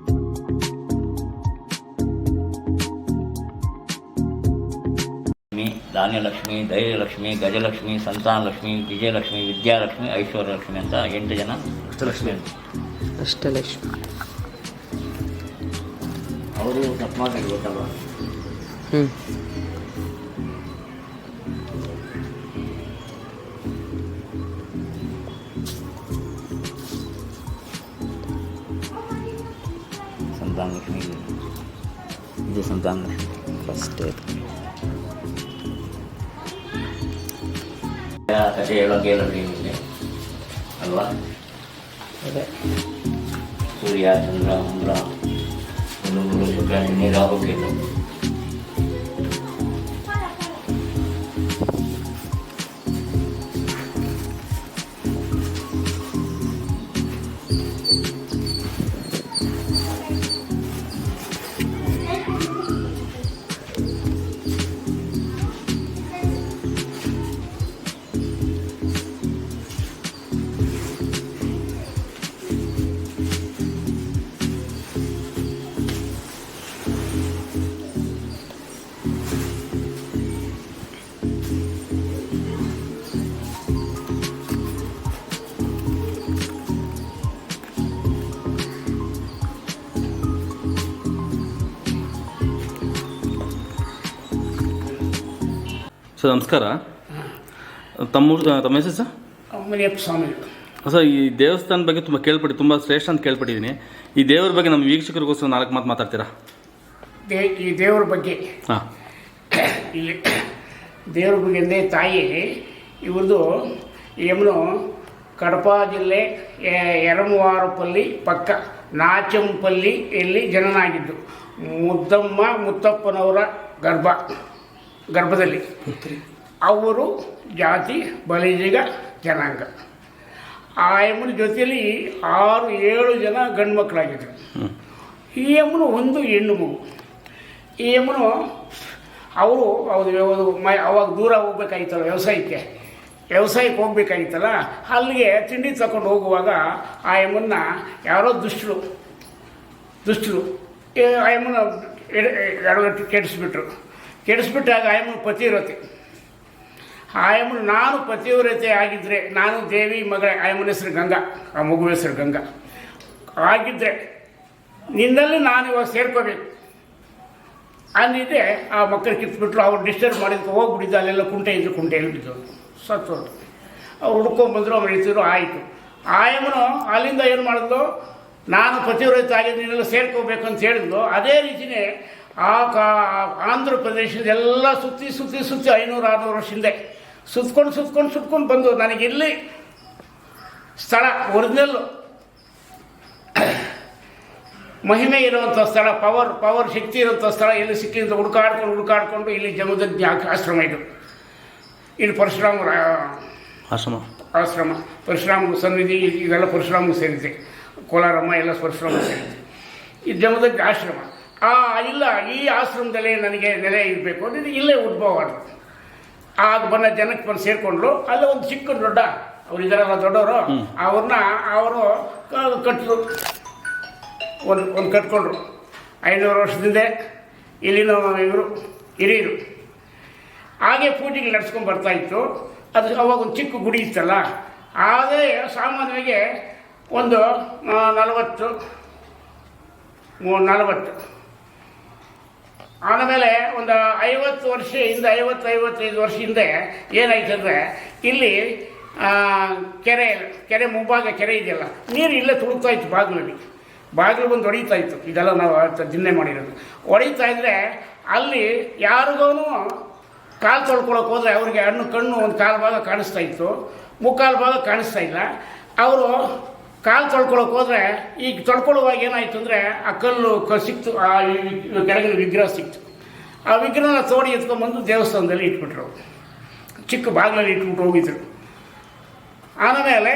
ಧಾನ್ಯಲಕ್ಷ್ಮಿ, ಧೈರ್ಯಲಕ್ಷ್ಮಿ, ಗಜಲಕ್ಷ್ಮಿ, ಸಂತಾನಲಕ್ಷ್ಮಿ, ವಿಜಯಲಕ್ಷ್ಮಿ, ವಿದ್ಯಾಲಕ್ಷ್ಮಿ, ಐಶ್ವರ್ಯಲಕ್ಷ್ಮಿ ಅಂತ 8 ಜನ ಅಷ್ಟಲಕ್ಷ್ಮಿ. ಅಷ್ಟಲಕ್ಷ್ಮಿ ಅವರು ತಪ್ಪಾಗಿ ಗೊತ್ತಲ್ವ? ಸಂತಾನಲಕ್ಷ್ಮಿ, ಇದು ಸಂತಾನಲಕ್ಷ್ಮಿ ಫಸ್ಟ್. ಕಥೆ ಹೇಳೋಕೆ ಏನಿದೆ ಅಲ್ವಾ? ಅದೇ ಸೂರ್ಯ, ಚಂದ್ರ, ಮಂದ್ರ, ಗುರು, ಶುಕ್ರ, ಶನಿ, ರಾಹು, ಕೇತು. ಸರ್ ನಮಸ್ಕಾರ. ತಮ್ಮ ಹೆಸರು ಸರ್? ಮುನಿಯಪ್ಪ ಸ್ವಾಮಿ. ಸರ್, ಈ ದೇವಸ್ಥಾನದ ಬಗ್ಗೆ ತುಂಬ ತುಂಬ ಶ್ರೇಷ್ಠ ಅಂತ ಕೇಳ್ಪಟ್ಟಿದ್ದೀನಿ. ಈ ದೇವರ ಬಗ್ಗೆ ನಮ್ಮ ವೀಕ್ಷಕರಿಗೋಸ್ಕರ 4 ಮಾತು ಮಾತಾಡ್ತೀರಾ? ಈ ದೇವ್ರ ಬಗ್ಗೆ, ಹಾಂ, ಈ ದೇವ್ರ ಬಗ್ಗೆ ತಾಯಿ ಇವ್ರದ್ದು ಯಮನು ಕಡಪ ಜಿಲ್ಲೆ ಯರಮವಾರಪಲ್ಲಿ ಪಕ್ಕ ನಾಚಂಪಲ್ಲಿಯಲ್ಲಿ ಜನನಾಗಿದ್ದು. ಮುತ್ತಪ್ಪನವರ ಗರ್ಭದಲ್ಲಿ ಅವರು ಜಾತಿ ಬಲಿಜಿಗ ಜನಾಂಗ. ಆ ಯಮನ ಜೊತೆಯಲ್ಲಿ 6-7 ಜನ ಗಂಡು ಮಕ್ಕಳಾಗಿದ್ದರು. ಈ ಯಮನು ಒಂದು ಹೆಣ್ಣು ಮಗು. ಈ ಯಮನು ಅವರು ಅವಾಗ ದೂರ ಹೋಗ್ಬೇಕಾಗಿತ್ತಲ್ಲ, ವ್ಯವಸಾಯಕ್ಕೆ ಹೋಗ್ಬೇಕಾಗಿತ್ತಲ್ಲ, ಅಲ್ಲಿಗೆ ತಿಂಡಿ ತಗೊಂಡು ಹೋಗುವಾಗ ಆ ಯಮನ್ನ ಯಾರೋ ದುಷ್ಟರು ಆ ಯಮನ ಕೆಡಿಸ್ಬಿಟ್ಟಾಗ ಆಯಮ್ಮನ ಪತಿವ್ರತೆ. ಆಯಮ್ಮನ ನಾನು ಪತಿವ್ರತೆ ಆಗಿದ್ದರೆ, ನಾನು ದೇವಿ ಮಗಳ, ಆಯಮ್ಮನ ಹೆಸರು ಗಂಗಾ, ಆ ಮಗು ಹೆಸರು ಗಂಗಾ ಆಗಿದ್ದರೆ ನಿನ್ನಲ್ಲಿ ನಾನು ಇವಾಗ ಸೇರ್ಕೋಬೇಕು ಅಂದಿದ್ದೆ. ಆ ಮಕ್ಕಳು ಕಿತ್ಬಿಟ್ರು. ಅವ್ರು ಡಿಸ್ಟರ್ಬ್ ಮಾಡಿದ್ಕೆ ಹೋಗ್ಬಿಟ್ಟಿದ್ದು. ಅಲ್ಲೆಲ್ಲ ಕುಂಟೆಯಲ್ಲಿ ಬಿದ್ದವರು, ಸತ್ತೋರು. ಅವ್ರು ಹುಡ್ಕೊಂಡ್ಬಂದರು, ಅವ್ರು ಇಳಿಸಿದ್ರು. ಆಯಿತು. ಆಯಮ್ಮನು ಅಲ್ಲಿಂದ ಏನು ಮಾಡಿದ್ಲು, ನಾನು ಪತಿವ್ರತ ಆಗಿ ನೀನೆಲ್ಲ ಸೇರ್ಕೋಬೇಕು ಅಂತ ಹೇಳಿದ್ಲು. ಅದೇ ರೀತಿಯೇ ಆಂಧ್ರ ಪ್ರದೇಶದ ಎಲ್ಲ ಸುತ್ತಿ 500-600 ವರ್ಷ ಹಿಂದೆ ಸುತ್ಕೊಂಡು ಬಂದು ನನಗೆ ಇಲ್ಲಿ ಸ್ಥಳ ಒರಿಜಿನಲ್ ಮಹಿಮೆ ಇರುವಂಥ ಸ್ಥಳ, ಪವರ್ ಶಕ್ತಿ ಇರುವಂಥ ಸ್ಥಳ ಎಲ್ಲಿ ಸಿಕ್ಕಿಂದ ಹುಡುಕಾಡ್ಕೊಂಡು ಇಲ್ಲಿ ಜಮದಗ್ನಿ ಆಶ್ರಮ ಇದು ಪರಶುರಾಮರ ಆಶ್ರಮ, ಪರಶುರಾಮ ಸನ್ನಿಧಿ, ಇದೆಲ್ಲ ಪರಶುರಾಮ ಸೇರಿದೆ. ಕೋಲಾರಮ್ಮ ಎಲ್ಲ ಪರಶುರಾಮ ಸೇರಿದೆ. ಈ ಜಮದಗ್ನಿ ಆಶ್ರಮ ಇಲ್ಲ, ಈ ಆಶ್ರಮದಲ್ಲೇ ನನಗೆ ನೆಲೆ ಇರಬೇಕು ಅಂದರೆ ಇಲ್ಲೇ ಉದ್ಭವ ಆದರು. ಆಗ ಬಂದ ಜನಕ್ಕೆ ಬಂದು ಸೇರಿಕೊಂಡ್ರು. ಅಲ್ಲೇ ಒಂದು ಚಿಕ್ಕ ದೊಡ್ಡ ಅವ್ರು ಇದರಲ್ಲ ದೊಡ್ಡವರು, ಅವರು ಕಟ್ಟಿದ್ರು, ಒಂದು ಕಟ್ಕೊಂಡ್ರು. 500 ವರ್ಷದಿಂದ ಇಲ್ಲಿನ ಇವರು ಹಿರಿಯರು ಹಾಗೆ ಪೂಜೆಗೆ ನಡೆಸ್ಕೊಂಡು ಬರ್ತಾಯಿತ್ತು. ಅದು ಅವಾಗ ಒಂದು ಚಿಕ್ಕ ಗುಡಿ ಇತ್ತಲ್ಲ, ಅದೇ ಸಾಮಾನ್ಯವಾಗಿ ಒಂದು 40 ಆಮೇಲೆ ಒಂದು 50 ವರ್ಷ ಹಿಂದೆ 50-55 ವರ್ಷ ಹಿಂದೆ ಏನಾಯ್ತು ಅಂದರೆ ಇಲ್ಲಿ ಕೆರೆ ಮುಂಭಾಗ ಕೆರೆ ಇದೆಯಲ್ಲ, ನೀರು ಇಲ್ಲೇ ತುಳುಕ್ತಾ ಇತ್ತು. ಬಾಗಿಲು ಬಂದು ಹೊಡಿತಾ ಇತ್ತು. ಇದೆಲ್ಲ ನಾವು ದಿನ್ನೆ ಮಾಡಿರೋದು. ಹೊಡಿತಾ ಇದ್ದರೆ ಅಲ್ಲಿ ಯಾರಿಗೂ ಕಾಲು ತೊಳ್ಕೊಳಕ್ಕೆ ಹೋದರೆ ಅವ್ರಿಗೆ ಕಣ್ಣು ಒಂದು ಕಾಲು ಭಾಗ ಕಾಣಿಸ್ತಾ ಇತ್ತು, ಮುಕ್ಕಾಲು ಭಾಗ ಕಾಣಿಸ್ತಾ ಇಲ್ಲ. ಅವರು ಕಾಲು ತೊಳ್ಕೊಳಕ್ಕೆ ಹೋದರೆ ಈಗ ತೊಳ್ಕೊಳ್ಳುವಾಗ ಏನಾಯಿತು ಅಂದರೆ ಆ ಕಲ್ಲು ಸಿಕ್ತು, ಆ ಕೆಳಗಿನ ವಿಗ್ರಹ ಸಿಕ್ತು. ಆ ವಿಗ್ರಹನ ತೋಡಿ ಎತ್ಕೊಂಡ್ಬಂದು ದೇವಸ್ಥಾನದಲ್ಲಿ ಇಟ್ಬಿಟ್ರು, ಚಿಕ್ಕ ಬಾಗಿಲಲ್ಲಿ ಇಟ್ಬಿಟ್ಟು ಹೋಗಿದ್ರು. ಆಮೇಲೆ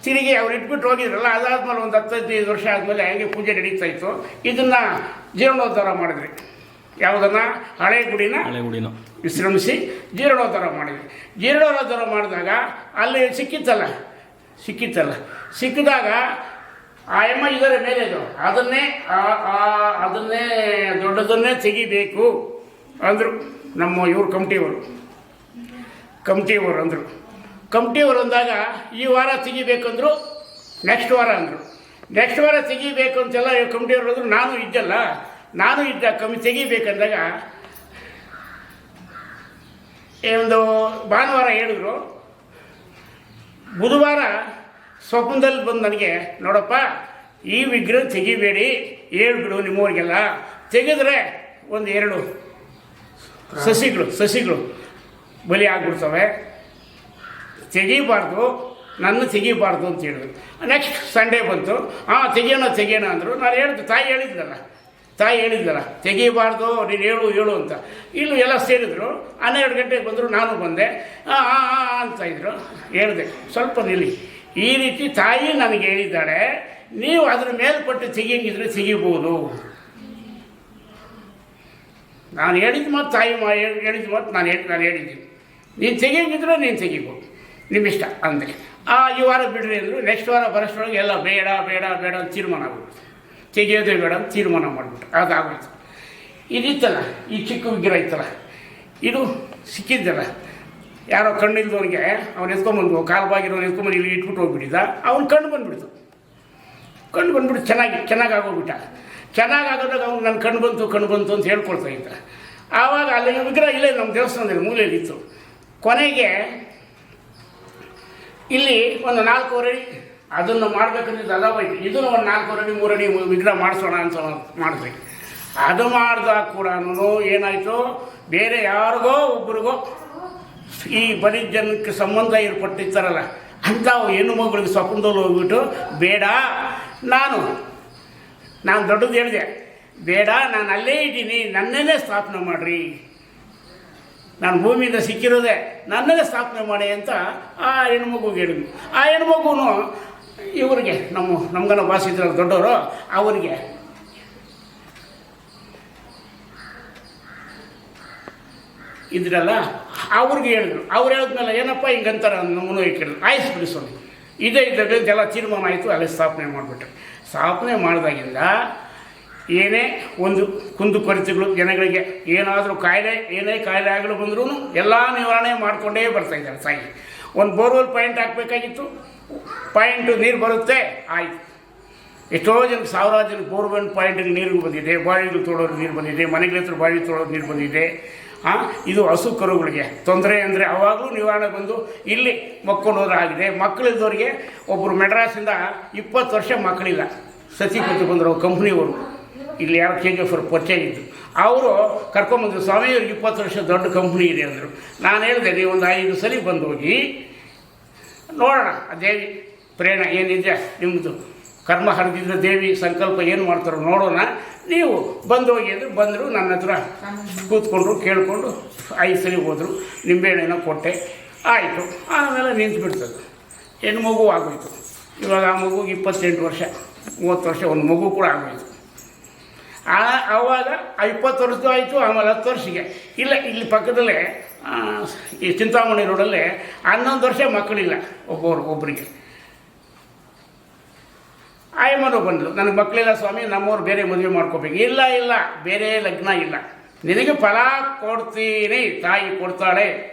ತಿರುಗಿ ಅವ್ರು ಇಟ್ಬಿಟ್ಟು ಹೋಗಿದ್ರಲ್ಲ, ಅದಾದ್ಮೇಲೆ ಒಂದು 10-15 ವರ್ಷ ಆದಮೇಲೆ ಹಂಗೆ ಪೂಜೆ ನಡೀತಾ ಇತ್ತು. ಇದನ್ನು ಜೀರ್ಣೋದ್ಧಾರ ಮಾಡಿದ್ರಿ. ಯಾವುದನ್ನು? ಹಳೆ ಗುಡಿನ ವಿಶ್ರಮಿಸಿ ಜೀರ್ಣೋದ್ಧಾರ ಮಾಡಿದ್ವಿ. ಜೀರ್ಣೋದ್ಧಾರ ಮಾಡಿದಾಗ ಅಲ್ಲಿ ಸಿಕ್ಕಿದಾಗ ಆ ಎಮ್ಮ ಇದರ ಮೇಲೆ ಅದನ್ನೇ ದೊಡ್ಡದನ್ನೇ ತೆಗಿಬೇಕು ಅಂದರು ನಮ್ಮ ಇವರು ಕಮಿಟಿಯವರು ಅಂದರು. ಕಮಿಟಿಯವರು ಅಂದಾಗ ಈ ವಾರ ತೆಗಿಬೇಕಂದ್ರು, ನೆಕ್ಸ್ಟ್ ವಾರ ತೆಗಿಬೇಕು ಅಂತೆಲ್ಲ ಕಮಿಟಿಯವರು ಅಂದರು. ನಾನು ಇದ್ದ ತೆಗಿಬೇಕಂದಾಗ ಒಂದು ಭಾನುವಾರ ಹೇಳಿದ್ರು. ಬುಧವಾರ ಸ್ವಪ್ನದಲ್ಲಿ ಬಂದು ನನಗೆ, ನೋಡಪ್ಪ ಈ ವಿಗ್ರಹ ತೆಗಿಬೇಡಿ, ಹೇಳ್ಬಿಡು ನಿಮ್ಮವ್ರಿಗೆಲ್ಲ, ತೆಗೆದ್ರೆ 1-2 ಸಸಿಗಳು ಬಲಿ ಆಗ್ಬಿಡ್ತವೆ, ತೆಗಿಬಾರ್ದು ಅಂತ ಹೇಳಿದ್ರು. ನೆಕ್ಸ್ಟ್ ಸಂಡೇ ಬಂತು, ತೆಗಿಯೋಣ ಅಂದರು. ನಾನು ಹೇಳಿದೆ, ತಾಯಿ ಹೇಳಿದ್ಲಲ್ಲ ತೆಗಿಬಾರ್ದು, ನೀನು ಹೇಳು ಅಂತ. ಇಲ್ಲೂ ಎಲ್ಲ ಸೇರಿದ್ರು. 12 ಗಂಟೆಗೆ ಬಂದರು, ನಾನು ಬಂದೆ. ಅಂತ ಇದ್ರು. ಹೇಳಿದೆ, ಸ್ವಲ್ಪ ನಿಲ್ಲಿ, ಈ ರೀತಿ ತಾಯಿ ನನಗೆ ಹೇಳಿದ್ದಾಳೆ, ನೀವು ಅದ್ರ ಮೇಲ್ಪಟ್ಟು ತೆಗಿಯಂಗಿದ್ರೆ ತೆಗಿಬೋದು. ನಾನು ಹೇಳಿದ ಮಾತು ತಾಯಿ ಹೇಳಿದ ಮಾತು ನಾನು ಹೇಳಿದ್ದೀನಿ. ನೀನು ತೆಗಿಯಂಗಿದ್ರೆ ನೀನು ತೆಗಿಬೋದು, ನಿಮ್ಮಿಷ್ಟ ಅಂದೆ. ಈ ವಾರ ಬಿಡ್ರಿ ಅಂದರು. ನೆಕ್ಸ್ಟ್ ವಾರ ಬರೋಷ್ಟೊಳಗೆ ಎಲ್ಲ ಬೇಡ ಅಂತ ತೀರ್ಮಾನ ಆಗ್ಬಿಡ್ತು. ತೆಗಿಯೋದೇ ಬೇಡ ಅಂತ ತೀರ್ಮಾನ ಮಾಡಿಬಿಟ್ಟು ಅದಾಗೋಯ್ತು. ಇದಿತ್ತಲ್ಲ, ಈ ಚಿಕ್ಕ ವಿಗ್ರಹ ಇತ್ತಲ್ಲ, ಇದು ಸಿಕ್ಕಿದ್ದಲ್ಲ, ಯಾರೋ ಕಣ್ಣಿಲ್ದವನಿಗೆ ಅವ್ನು ಎತ್ಕೊಂಡ್ಬಂದು ಕಾಲು ಬಾಗಿರೋನು ಎತ್ಕೊಂಡ್ಬಂದು ಇಲ್ಲಿ ಇಟ್ಬಿಟ್ಟು ಹೋಗ್ಬಿಟ್ಟಿದ್ದ. ಅವ್ನು ಕಣ್ಣು ಬಂದುಬಿಡ್ತು ಚೆನ್ನಾಗಿ ಆಗೋಗ್ಬಿಟ್ಟ. ಚೆನ್ನಾಗಾಗೋದಾಗ ಅವ್ನು ನನ್ನ ಕಣ್ಣು ಬಂತು ಅಂತ ಹೇಳ್ಕೊಳ್ತಾ ಇದ್ದ. ಆವಾಗ ಅಲ್ಲಿ ವಿಗ್ರಹ ಇಲ್ಲೇ ನಮ್ಮ ದೇವಸ್ಥಾನದಲ್ಲಿ ಮೂಲೆಯಲ್ಲಿತ್ತು. ಕೊನೆಗೆ ಇಲ್ಲಿ ಒಂದು 4 ಅಡಿ ಅದನ್ನು ಮಾಡಬೇಕಂದ್ರೆ ಅದಾಗೋಯ್ತು. ಇದನ್ನು ಒಂದು 4 ಅಡಿ 3 ಅಡಿ ವಿಗ್ರಹ ಮಾಡಿಸೋಣ ಅಂತ ಮಾಡಿದ್ವಿ. ಅದು ಮಾಡಿದಾಗ ಕೂಡ ಏನಾಯಿತು, ಬೇರೆ ಯಾರಿಗೋ ಒಬ್ರಿಗೋ ಈ ಬಲಿ ಜನಕ್ಕೆ ಸಂಬಂಧ ಏರ್ಪಟ್ಟಿರ್ತಾರಲ್ಲ ಅಂತ ಹೆಣ್ಣು ಮಗಳಿಗೆ ಸ್ವಪ್ನದಲ್ಲಿ ಹೋಗ್ಬಿಟ್ಟು, ಬೇಡ, ನಾನು ದೊಡ್ಡದು ಹೇಳಿದೆ, ಬೇಡ, ನಾನು ಅಲ್ಲೇ ಇದ್ದೀನಿ, ನನ್ನೇ ಸ್ಥಾಪನೆ ಮಾಡಿರಿ, ನಾನು ಭೂಮಿಯಿಂದ ಸಿಕ್ಕಿರೋದೆ ನನ್ನನ್ನೇ ಸ್ಥಾಪನೆ ಮಾಡಿ ಅಂತ ಆ ಹೆಣ್ಮಗುಗೆ ಹೇಳಿದ್ವಿ. ಆ ಹೆಣ್ಮಗುನು ಇವ್ರಿಗೆ ನಮ್ಗನ ಭಾಷೆ ಇದ್ರಲ್ಲ ದೊಡ್ಡವರು, ಅವರಿಗೆ ಇದ್ರಲ್ಲ ಅವ್ರಿಗೆ ಹೇಳಿದ್ರು. ಅವ್ರು ಹೇಳಿದ್ಮೇಲೆ ಏನಪ್ಪ ಹಿಂಗಂತಾರ ನಮ್ಮನ್ನು ಕೇಳಿದ್ರು. ಆಯ್ತು ಬಿಡಿಸೋಣ, ಇದೇ ಇದ್ದಾಗ ತೀರ್ಮಾನ ಆಯಿತು. ಅಲ್ಲೇ ಸ್ಥಾಪನೆ ಮಾಡಿಬಿಟ್ರೆ. ಸ್ಥಾಪನೆ ಮಾಡಿದಾಗಿಂದ ಏನೇ ಒಂದು ಕುಂದುಕೊರತೆಗಳು ಜನಗಳಿಗೆ ಏನಾದರೂ ಏನೇ ಕಾಯಿಲೆ ಆಗಲು ಬಂದ್ರೂ ಎಲ್ಲ ನಿವಾರಣೆ ಮಾಡಿಕೊಂಡೇ ಬರ್ತಾಯಿದ್ದಾರೆ ತಾಯಿ. ಒಂದು ಬೋರ್ವೆಲ್ ಪಾಯಿಂಟ್ ಹಾಕಬೇಕಾಗಿತ್ತು, ನೀರು ಬರುತ್ತೆ, ಆಯಿತು. ಎಷ್ಟೋ ಜನಕ್ಕೆ, ಸಾವಿರಾರು ಜನಕ್ಕೆ ಬೋರ್ವೆಲ್ ಪಾಯಿಂಟಿಗೆ ನೀರು ಬಂದಿದೆ, ಬಾವಿಗಳು ತೋಡೋರು ನೀರು ಬಂದಿದೆ, ಮನೆಗಳ ಹತ್ರ ಬಾವಿ ತೋಡೋರು ನೀರು ಬಂದಿದೆ. ಇದು ಹಸು ಕರುಗಳಿಗೆ ತೊಂದರೆ ಅಂದರೆ ಅವಾಗಲೂ ನಿವಾರಣೆ ಬಂದು ಇಲ್ಲಿ ಮಕ್ಕೊಂಡು ಹೋದ್ರೆ ಆಗಿದೆ. ಮಕ್ಕಳಿದ್ದವ್ರಿಗೆ ಒಬ್ಬರು ಮೆಡ್ರಾಸಿಂದ 20 ವರ್ಷ ಮಕ್ಕಳಿಲ್ಲ, ಸತಿ ಕೊಟ್ಟು ಬಂದರು ಕಂಪ್ನಿಯವರು, ಇಲ್ಲಿ ಯಾರು KGF ಪರಿಚಯ ಇದ್ದು, ಅವರು ಕರ್ಕೊಂಬಂದರು. ಸ್ವಾಮಿಯವ್ರಿಗೆ 20 ವರ್ಷ ದೊಡ್ಡ ಕಂಪ್ನಿ ಇದೆ ಅಂದರು. ನಾನು ಹೇಳಿದೆ, ನೀವು ಒಂದು 5 ಸಲ ಬಂದು ಹೋಗಿ ನೋಡೋಣ ಆ ದೇವಿ ಪ್ರೇರಣ ಏನಿದೆ, ನಿಮ್ಮದು ಕರ್ಮ ಹರಿದಿದ್ದ ದೇವಿ ಸಂಕಲ್ಪ ಏನು ಮಾಡ್ತಾರೋ ನೋಡೋಣ, ನೀವು ಬಂದು ಹೋಗಿ ಅಂದರೆ ಬಂದರು. ನನ್ನ ಹತ್ರ ಕೂತ್ಕೊಂಡ್ರು, ಕೇಳಿಕೊಂಡು 5 ಸಲ ಹೋದರು. ನಿಂಬೆಹಣ್ಣೇನೋ ಕೊಟ್ಟೆ, ಆಯಿತು. ಆಮೇಲೆ ನಿಂತುಬಿಡ್ತದೆ, ಹೆಣ್ಣು ಮಗು ಆಗೋಯ್ತು. ಇವಾಗ ಆ ಮಗುಗೆ 28 ವರ್ಷ 30 ವರ್ಷ ಒಂದು ಮಗು ಕೂಡ ಆಗೋಯ್ತು. ಆವಾಗ 20 ವರ್ಷದ್ದು ಆಯಿತು. ಆಮೇಲೆ 10 ವರ್ಷಕ್ಕೆ ಇಲ್ಲ, ಇಲ್ಲಿ ಪಕ್ಕದಲ್ಲೇ ಈ ಚಿಂತಾಮಣಿ ರೋಡಲ್ಲೇ 11 ವರ್ಷ ಮಕ್ಕಳಿಲ್ಲ ಒಬ್ಬರಿಗೆ. ಆಯಮ್ಮನೂ ಬಂದರು, ನನಗೆ ಮಕ್ಕಳಿಲ್ಲ ಸ್ವಾಮಿ, ನಮ್ಮವ್ರು ಬೇರೆ ಮದುವೆ ಮಾಡ್ಕೋಬೇಕು. ಇಲ್ಲ ಇಲ್ಲ, ಬೇರೆ ಲಗ್ನ ಇಲ್ಲ, ನಿನಗೆ ಫಲ ಕೊಡ್ತೀನಿ, ತಾಯಿ ಕೊಡ್ತಾಳೆ,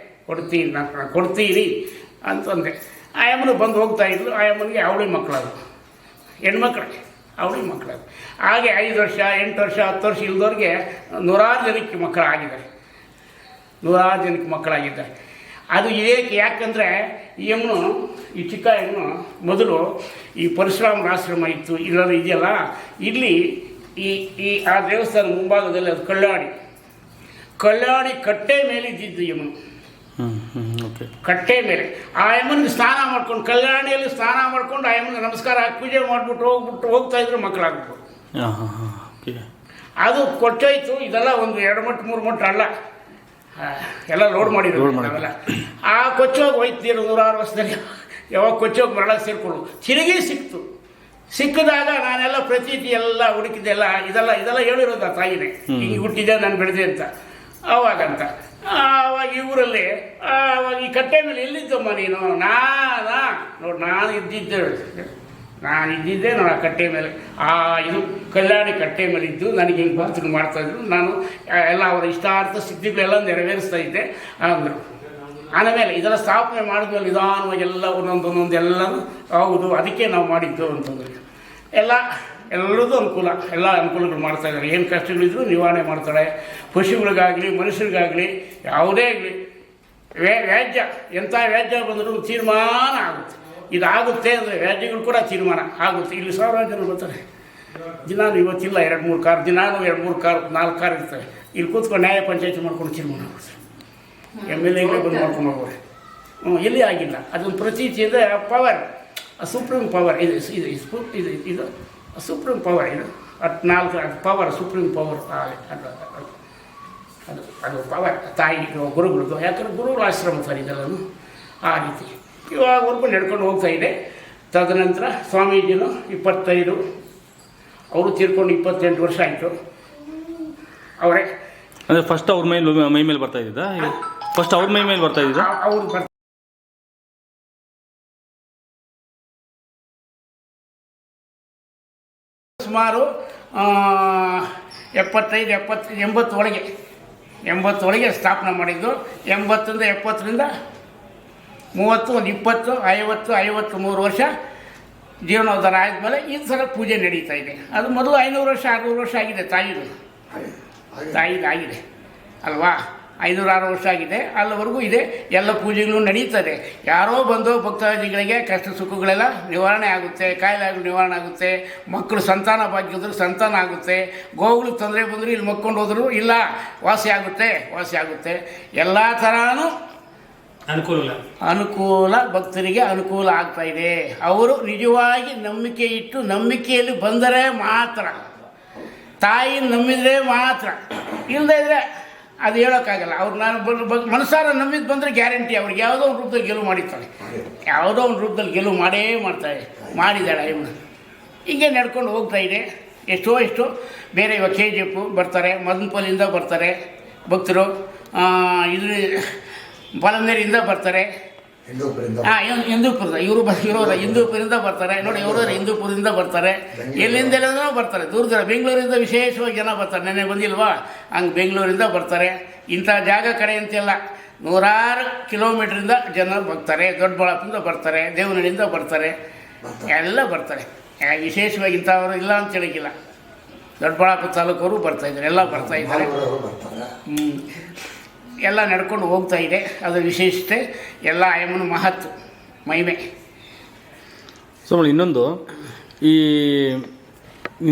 ಕೊಡ್ತೀನಿ ಅಂತಂದೆ. ಆಯಮ್ಮನು ಬಂದು ಹೋಗ್ತಾಯಿದ್ರು. ಆಯಮ್ಮನಿಗೆ ಅವಳಿ ಮಕ್ಕಳದು, ಹೆಣ್ಮಕ್ಳಿಗೆ ಅವಳಿ ಮಕ್ಕಳದು. ಹಾಗೆ 5 ವರ್ಷ 8 ವರ್ಷ 10 ವರ್ಷ ಇಲ್ದವ್ರಿಗೆ 100 ಜನಕ್ಕೆ ಮಕ್ಕಳಾಗಿದ್ದಾರೆ, 100 ಜನಕ್ಕೆ ಮಕ್ಕಳಾಗಿದ್ದಾರೆ. ಅದು ಏಕೆ, ಯಾಕಂದರೆ ಈ ಹೆಣ್ಣು, ಈ ಚಿಕ್ಕ ಹೆಣ್ಣು ಮೊದಲು ಈ ಪರಶುರಾಮರ ಆಶ್ರಮ ಇತ್ತು, ಇಲ್ಲೆಲ್ಲ ಇದೆಯಲ್ಲ, ಇಲ್ಲಿ ಆ ದೇವಸ್ಥಾನ ಮುಂಭಾಗದಲ್ಲಿ ಅದು ಕಲ್ಯಾಣಿ ಕಟ್ಟೆ ಮೇಲೆ ಇದ್ದಿದ್ದು ಯಮನು. ಕಟ್ಟೆ ಮೇಲೆ ಆ ಯಮನಿಗೆ ಸ್ನಾನ ಮಾಡ್ಕೊಂಡು, ಕಲ್ಯಾಣಿಯಲ್ಲಿ ಸ್ನಾನ ಮಾಡ್ಕೊಂಡು ಆ ಯಮನಿಗೆ ನಮಸ್ಕಾರ ಹಾಕಿ ಪೂಜೆ ಮಾಡಿಬಿಟ್ಟು ಹೋಗ್ತಾ ಇದ್ರು, ಮಕ್ಕಳಾಗ್ಬಿಟ್ಟು. ಅದು ಕೊಟ್ಟೋಯ್ತು. ಇದೆಲ್ಲ ಒಂದು 2 ಮಟ್ಟ 3 ಮಟ್ಟ ಅಲ್ಲ, ಎಲ್ಲ ಲೋಡ್ ಮಾಡಿದ್ರು ನಾವೆಲ್ಲ. ಆ ಕೊಚ್ಚೋಗಿ ಹೋಯ್ತು 106 ವರ್ಷದಲ್ಲಿ. ಯಾವಾಗ ಕೊಚ್ಚೋಗಿ ಮರಳ ಸೇರಿಕೊಳ್ಳು ತಿರುಗಿ ಸಿಕ್ಕಿದಾಗ ನಾನೆಲ್ಲ ಪ್ರತೀತಿ ಎಲ್ಲ ಹುಡುಕಿದ್ದೆಲ್ಲ ಇದೆಲ್ಲ ಹೇಳಿರೋದು ಆ ತಾಯಿನೇ, ಹಿಂಗೆ ಹುಟ್ಟಿದ್ದೆ ನಾನು ಬೆಳೆದೆ ಅಂತ ಅವಾಗಂತ. ಆವಾಗ ಈ ಊರಲ್ಲಿ ಆವಾಗ ಈ ಕಟ್ಟೆ ಮೇಲೆ ಎಲ್ಲಿದ್ದಮ್ಮ ನೀನು? ನಾನು ಇದ್ದಿದ್ದೆ ನೋಡಿ ಆ ಕಟ್ಟೆ ಮೇಲೆ, ಇದು ಕಲ್ಯಾಣಿ ಕಟ್ಟೆ ಮೇಲೆ ಇದ್ದು ನನಗೆ ಹಿಂಗೆ ಬಾತ್ರೂಮ್ ಮಾಡ್ತಾಯಿದ್ರು. ನಾನು ಎಲ್ಲ ಅವರ ಇಷ್ಟಾರ್ಥ ಸಿದ್ಧಿಗಳೆಲ್ಲ ನೆರವೇರಿಸ್ತಾ ಇದ್ದೆ ಅಂದರು. ಆಮೇಲೆ ಇದೆಲ್ಲ ಸ್ಥಾಪನೆ ಮಾಡಿದ್ಮೇಲೆ ನಿಧಾನವಾಗಿ ಎಲ್ಲ ಒಂದೊಂದು ಎಲ್ಲನೂ ಹೌದು ಅದಕ್ಕೆ ನಾವು ಮಾಡಿದ್ದು ಅಂತಂದರೆ ಎಲ್ಲರದ್ದು ಅನುಕೂಲ, ಎಲ್ಲ ಅನುಕೂಲಗಳು ಮಾಡ್ತಾಯಿದ್ದಾರೆ. ಏನು ಕಷ್ಟಗಳಿದ್ರು ನಿವಾರಣೆ ಮಾಡ್ತಾಳೆ. ಪಶುಗಳಿಗಾಗಲಿ ಮನುಷ್ಯರಿಗಾಗಲಿ ಯಾವುದೇ ಆಗಲಿ ವ್ಯಾಜ್ಯ, ಎಂಥ ವ್ಯಾಜ್ಯ ಬಂದರೂ ತೀರ್ಮಾನ ಆಗುತ್ತೆ. ಇದಾಗುತ್ತೆ ಅಂದರೆ ವ್ಯಾಜ್ಯಗಳು ಕೂಡ ತೀರ್ಮಾನ ಆಗುತ್ತೆ. ಇಲ್ಲಿ 1000 ಜನ ಬರ್ತಾರೆ ದಿನಾನು. ಇವತ್ತಿಲ್ಲ 2-3 ಕಾರ್, ದಿನಾನು 2-3 ಕಾರ್ 4 ಕಾರ್ ಇರ್ತವೆ. ಇಲ್ಲಿ ಕೂತ್ಕೊಂಡು ನ್ಯಾಯ ಪಂಚಾಯತಿ ಮಾಡ್ಕೊಂಡು ತೀರ್ಮಾನ ಆಗುತ್ತೆ. MLA ಬಂದು ಮಾಡ್ಕೊಂಡು ಹೋಗೋರೆ. ಎಲ್ಲಿ ಆಗಿಲ್ಲ. ಅದೊಂದು ಪ್ರತೀತಿ ಇದೆ. ಪವರ್, ಸುಪ್ರೀಂ ಪವರ್ ಇದು ಸುಪ್ರೀಂ ಪವರ್. ಇದು 4 ಅದು ಪವರ್, ಸುಪ್ರೀಂ ಪವರ್. ಅದು ಪವರ್ ತಾಯಿ ಗುರುಗಳದ್ದು. ಯಾಕಂದರೆ ಗುರುಗಳ ಆಶ್ರಮ ಸರ್ ಇದೆಲ್ಲನು ಆ ರೀತಿ ಇವಾಗವರೆಗೂ ನಡ್ಕೊಂಡು ಹೋಗ್ತಾ ಇದೆ. ತದನಂತರ ಸ್ವಾಮೀಜಿನೂ 25, ಅವರು ತೀರ್ಕೊಂಡು 28 ವರ್ಷ ಆಯಿತು. ಅವರೇ ಅಂದರೆ ಫಸ್ಟ್ ಅವ್ರ ಮೈ ಮೇಲೆ ಬರ್ತಾ ಇದ್ದಿದ್ದ? ಫಸ್ಟ್ ಅವ್ರ ಮೈ ಮೇಲೆ ಬರ್ತಾ ಇದ್ದಿದ್ದ? ಅವರು ಸುಮಾರು 80 ಒಳಗೆ ಸ್ಥಾಪನೆ ಮಾಡಿದ್ದು. 80 ರಿಂದ 30, ಒಂದು 20, 50, 53 ವರ್ಷ ಜೀರ್ಣೋದ್ಧಾರ ಆದಮೇಲೆ ಈ ಥರ ಪೂಜೆ ನಡೀತಾ ಇದೆ. ಅದು ಮೊದಲು 500 ವರ್ಷ 600 ವರ್ಷ ಆಗಿದೆ ತಾಯಿದು ಆಗಿದೆ ಅಲ್ವಾ. 500-600 ವರ್ಷ ಆಗಿದೆ, ಅಲ್ಲಿವರೆಗೂ ಇದೆ. ಎಲ್ಲ ಪೂಜೆಗಳು ನಡೀತದೆ. ಯಾರೋ ಬಂದು ಭಕ್ತಾದಿಗಳಿಗೆ ಕಷ್ಟ ಸುಖಗಳೆಲ್ಲ ನಿವಾರಣೆ ಆಗುತ್ತೆ, ಕಾಯಿಲೆಗಳು ನಿವಾರಣೆ ಆಗುತ್ತೆ. ಮಕ್ಕಳು ಸಂತಾನ ಭಾಗ್ಯದ್ರು ಸಂತಾನ ಆಗುತ್ತೆ. ಗೋವುಗಳಿಗೆ ತೊಂದರೆ ಬಂದರೂ ಇಲ್ಲಿ ಮಕ್ಕೊಂಡು ಹೋದ್ರು ಇಲ್ಲ ವಾಸಿ ಆಗುತ್ತೆ. ಎಲ್ಲ ಥರನೂ ಅನುಕೂಲ ಭಕ್ತರಿಗೆ ಅನುಕೂಲ ಆಗ್ತಾ ಇದೆ. ಅವರು ನಿಜವಾಗಿ ನಂಬಿಕೆ ಇಟ್ಟು ನಂಬಿಕೆಯಲ್ಲಿ ಬಂದರೆ ಮಾತ್ರ, ತಾಯಿ ನಂಬಿದರೆ ಮಾತ್ರ, ಇಲ್ಲದೇ ಇದ್ದರೆ ಅದು ಹೇಳೋಕ್ಕಾಗಲ್ಲ. ಅವ್ರು ನಾನು ಮನಸಾರ ನಂಬಿದ್ದು ಬಂದರೆ ಗ್ಯಾರಂಟಿ ಅವ್ರಿಗೆ ಯಾವುದೋ ಒಂದು ರೂಪದಲ್ಲಿ ಗೆಲುವು ಮಾಡಿರ್ತಾಳೆ, ಯಾವುದೋ ಒಂದು ರೂಪದಲ್ಲಿ ಗೆಲುವು ಮಾಡಿದ್ದಾಳೆ ಇವನು. ಹೀಗೆ ನಡ್ಕೊಂಡು ಹೋಗ್ತಾ ಇದೆ. ಎಷ್ಟೋ ಬೇರೆ ಇವಾಗ KGF ಬರ್ತಾರೆ, ಮದನಪಲ್ಲಿಂದ ಬರ್ತಾರೆ ಭಕ್ತರು, ಬಲಮೇರಿಂದ ಬರ್ತಾರೆ, ಹಿಂದೂಪುರದ ಇವರು ಹಿಂದೂಪುರದಿಂದ ಬರ್ತಾರೆ ನೋಡಿ. ಇವರು ಹಿಂದೂಪುರದಿಂದ ಬರ್ತಾರೆ, ಎಲ್ಲಿಂದೆಲ್ಲೂ ಬರ್ತಾರೆ. ದೂರ ಬೆಂಗಳೂರಿಂದ ವಿಶೇಷವಾಗಿ ಜನ ಬರ್ತಾರೆ. ನೆನ್ನೆ ಬಂದಿಲ್ವಾ, ಹಂಗೆ ಬೆಂಗಳೂರಿಂದ ಬರ್ತಾರೆ. ಇಂಥ ಜಾಗ ಕಡೆ ಅಂತೆಲ್ಲ 100 ಕಿಲೋಮೀಟ್ರಿಂದ ಜನ ಬರ್ತಾರೆ. ದೊಡ್ಡಬಳ್ಳಾಪುರದಿಂದ ಬರ್ತಾರೆ, ದೇವನಹಳ್ಳಿಯಿಂದ ಬರ್ತಾರೆ, ಎಲ್ಲ ಬರ್ತಾರೆ. ವಿಶೇಷವಾಗಿ ಇಂಥವರು ಇಲ್ಲ ಅಂತ ಹೇಳಿಕ್ಕಿಲ್ಲ. ದೊಡ್ಡಬಳ್ಳಾಪುರ ತಾಲೂಕವರು ಬರ್ತಾಯಿದ್ದಾರೆ, ಎಲ್ಲ ಬರ್ತಾಯಿದ್ದಾರೆ. ಎಲ್ಲ ನಡ್ಕೊಂಡು ಹೋಗ್ತಾ ಇದೆ. ಅದರ ವಿಶೇಷತೆ ಎಲ್ಲ ಆಯಮ್ಮನ ಮಹತ್ವ ಮಹಿಮೆ. ಸ್ವಾಮಿ ಇನ್ನೊಂದು, ಈ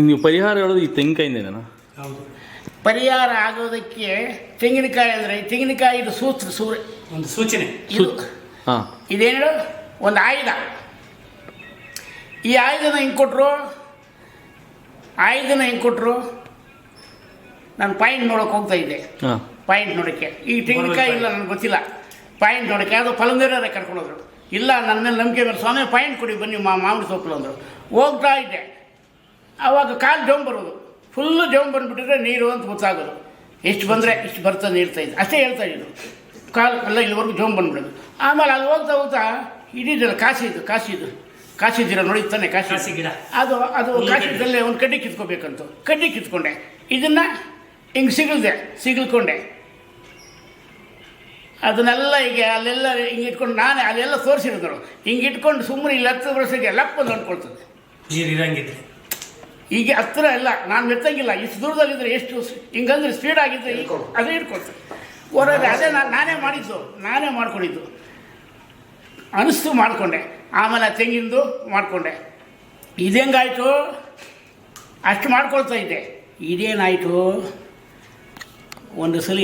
ನೀವು ಪರಿಹಾರ ಹೇಳೋದು ಈ ತೆಂಗಿನಕಾಯಿಂದೇನಾ? ಹೌದು. ಪರಿಹಾರ ಆಗೋದಕ್ಕೆ ತೆಂಗಿನಕಾಯಿ ಅಂದರೆ ತೆಂಗಿನಕಾಯಿ ಇದು ಒಂದು ಸೂಚನೆ. ಹಾಂ, ಇದೇನು ಒಂದು ಆಯುಧ. ಈ ಆಯುಧನ ಹೆಂಗೆ ಕೊಟ್ಟರು ನಾನು ಪಾಯಿಂಟ್ ನೋಡೋಕೆ ಹೋಗ್ತಾ ಇದ್ದೆ. ಹಾಂ, ಪಾಯಿಂಟ್ ನೋಡೋಕ್ಕೆ ಈ ತೆಂಗಿನಕಾಯಿ ಇಲ್ಲ ನನಗೆ ಗೊತ್ತಿಲ್ಲ. ಪಾಯಿಂಟ್ ನೋಡೋಕ್ಕೆ ಯಾವುದೋ ಫಲಂದೇರೇ ಕರ್ಕೊಂಡೋದ್ರು. ಇಲ್ಲ ನನ್ನ ಮೇಲೆ ನಂಬಿಕೆ ಮೇಲೆ ಸ್ವಾಮಿ ಪಾಯಿಂಟ್ ಕೊಡಿ ಬನ್ನಿ ಮಾಮಿಡಿ ಸೊಪ್ಪು ಅಂದರು. ಹೋಗ್ತಾ ಇದ್ದೆ, ಆವಾಗ ಕಾಲು ಜೋಮ್ ಬರೋದು, ಫುಲ್ಲು ಜೋಮ್ ಬಂದುಬಿಟ್ಟಿದ್ರೆ ನೀರು ಅಂತ ಗೊತ್ತಾಗೋದು. ಎಷ್ಟು ಬಂದರೆ ಇಷ್ಟು ಬರ್ತದೆ ಇರ್ತಾಯಿದ್ದು ಅಷ್ಟೇ ಹೇಳ್ತಾ ಇದ್ದು. ಕಾಲು ಎಲ್ಲ ಇಲ್ಲಿವರೆಗೂ ಜೋಮ್ ಬಂದುಬಿಡೋದು. ಆಮೇಲೆ ಅದು ಹೋಗ್ತಾ ಇಡೀದಲ್ಲ ಕಾಸಿದ್ದೀರ ನೋಡಿತಾನೆ ಕಾಸಿ ಗಿಡ. ಅದು ಕಾಸಿದ್ದಲ್ಲೇ ಒಂದು ಕಡ್ಡಿ ಕಿತ್ಕೋಬೇಕಂತ ಕಡ್ಡಿ ಕಿತ್ಕೊಂಡೆ. ಇದನ್ನು ಹಿಂಗೆ ಸಿಗಲ್ಕೊಂಡೆ. ಅದನ್ನೆಲ್ಲ ಈಗ ಅಲ್ಲೆಲ್ಲ ಹಿಂಗೆ ಇಟ್ಕೊಂಡು ನಾನೇ ಅಲ್ಲೆಲ್ಲ ತೋರಿಸಿರೋದು. ಹಿಂಗೆ ಇಟ್ಕೊಂಡು ಸುಮ್ಮನೆ ಇಲ್ಲಿ 10 ವರ್ಷಕ್ಕೆ ಲಪ್ಪ ಅಂತ ಅಂದ್ಕೊಳ್ತದೆ. ನೀರಿರಂಗಿದ್ರೆ ಈಗ ಹತ್ತಿರ ಎಲ್ಲ ನಾನು ಮೆತ್ತಂಗಿಲ್ಲ. ಇಷ್ಟು ದೂರದಲ್ಲಿದ್ದರೆ ಎಷ್ಟು ಹಿಂಗಂದ್ರೆ ಸ್ಪೀಡ್ ಆಗಿದ್ದರೆ ಅದೇ ಇಟ್ಕೊಳ್ತದೆ. ಹೊರಗೆ ಅದೇ ನಾನೇ ಮಾಡ್ಕೊಂಡಿದ್ದು ಅನಿಸ್ತು ಮಾಡಿಕೊಂಡೆ. ಆಮೇಲೆ ತೆಂಗಿಂದು ಮಾಡಿಕೊಂಡೆ. ಇದೆಂಗಾಯಿತು ಅಷ್ಟು ಮಾಡ್ಕೊಳ್ತಾ ಇದ್ದೆ. ಇದೇನಾಯಿತು, ಒಂದು ಸಲ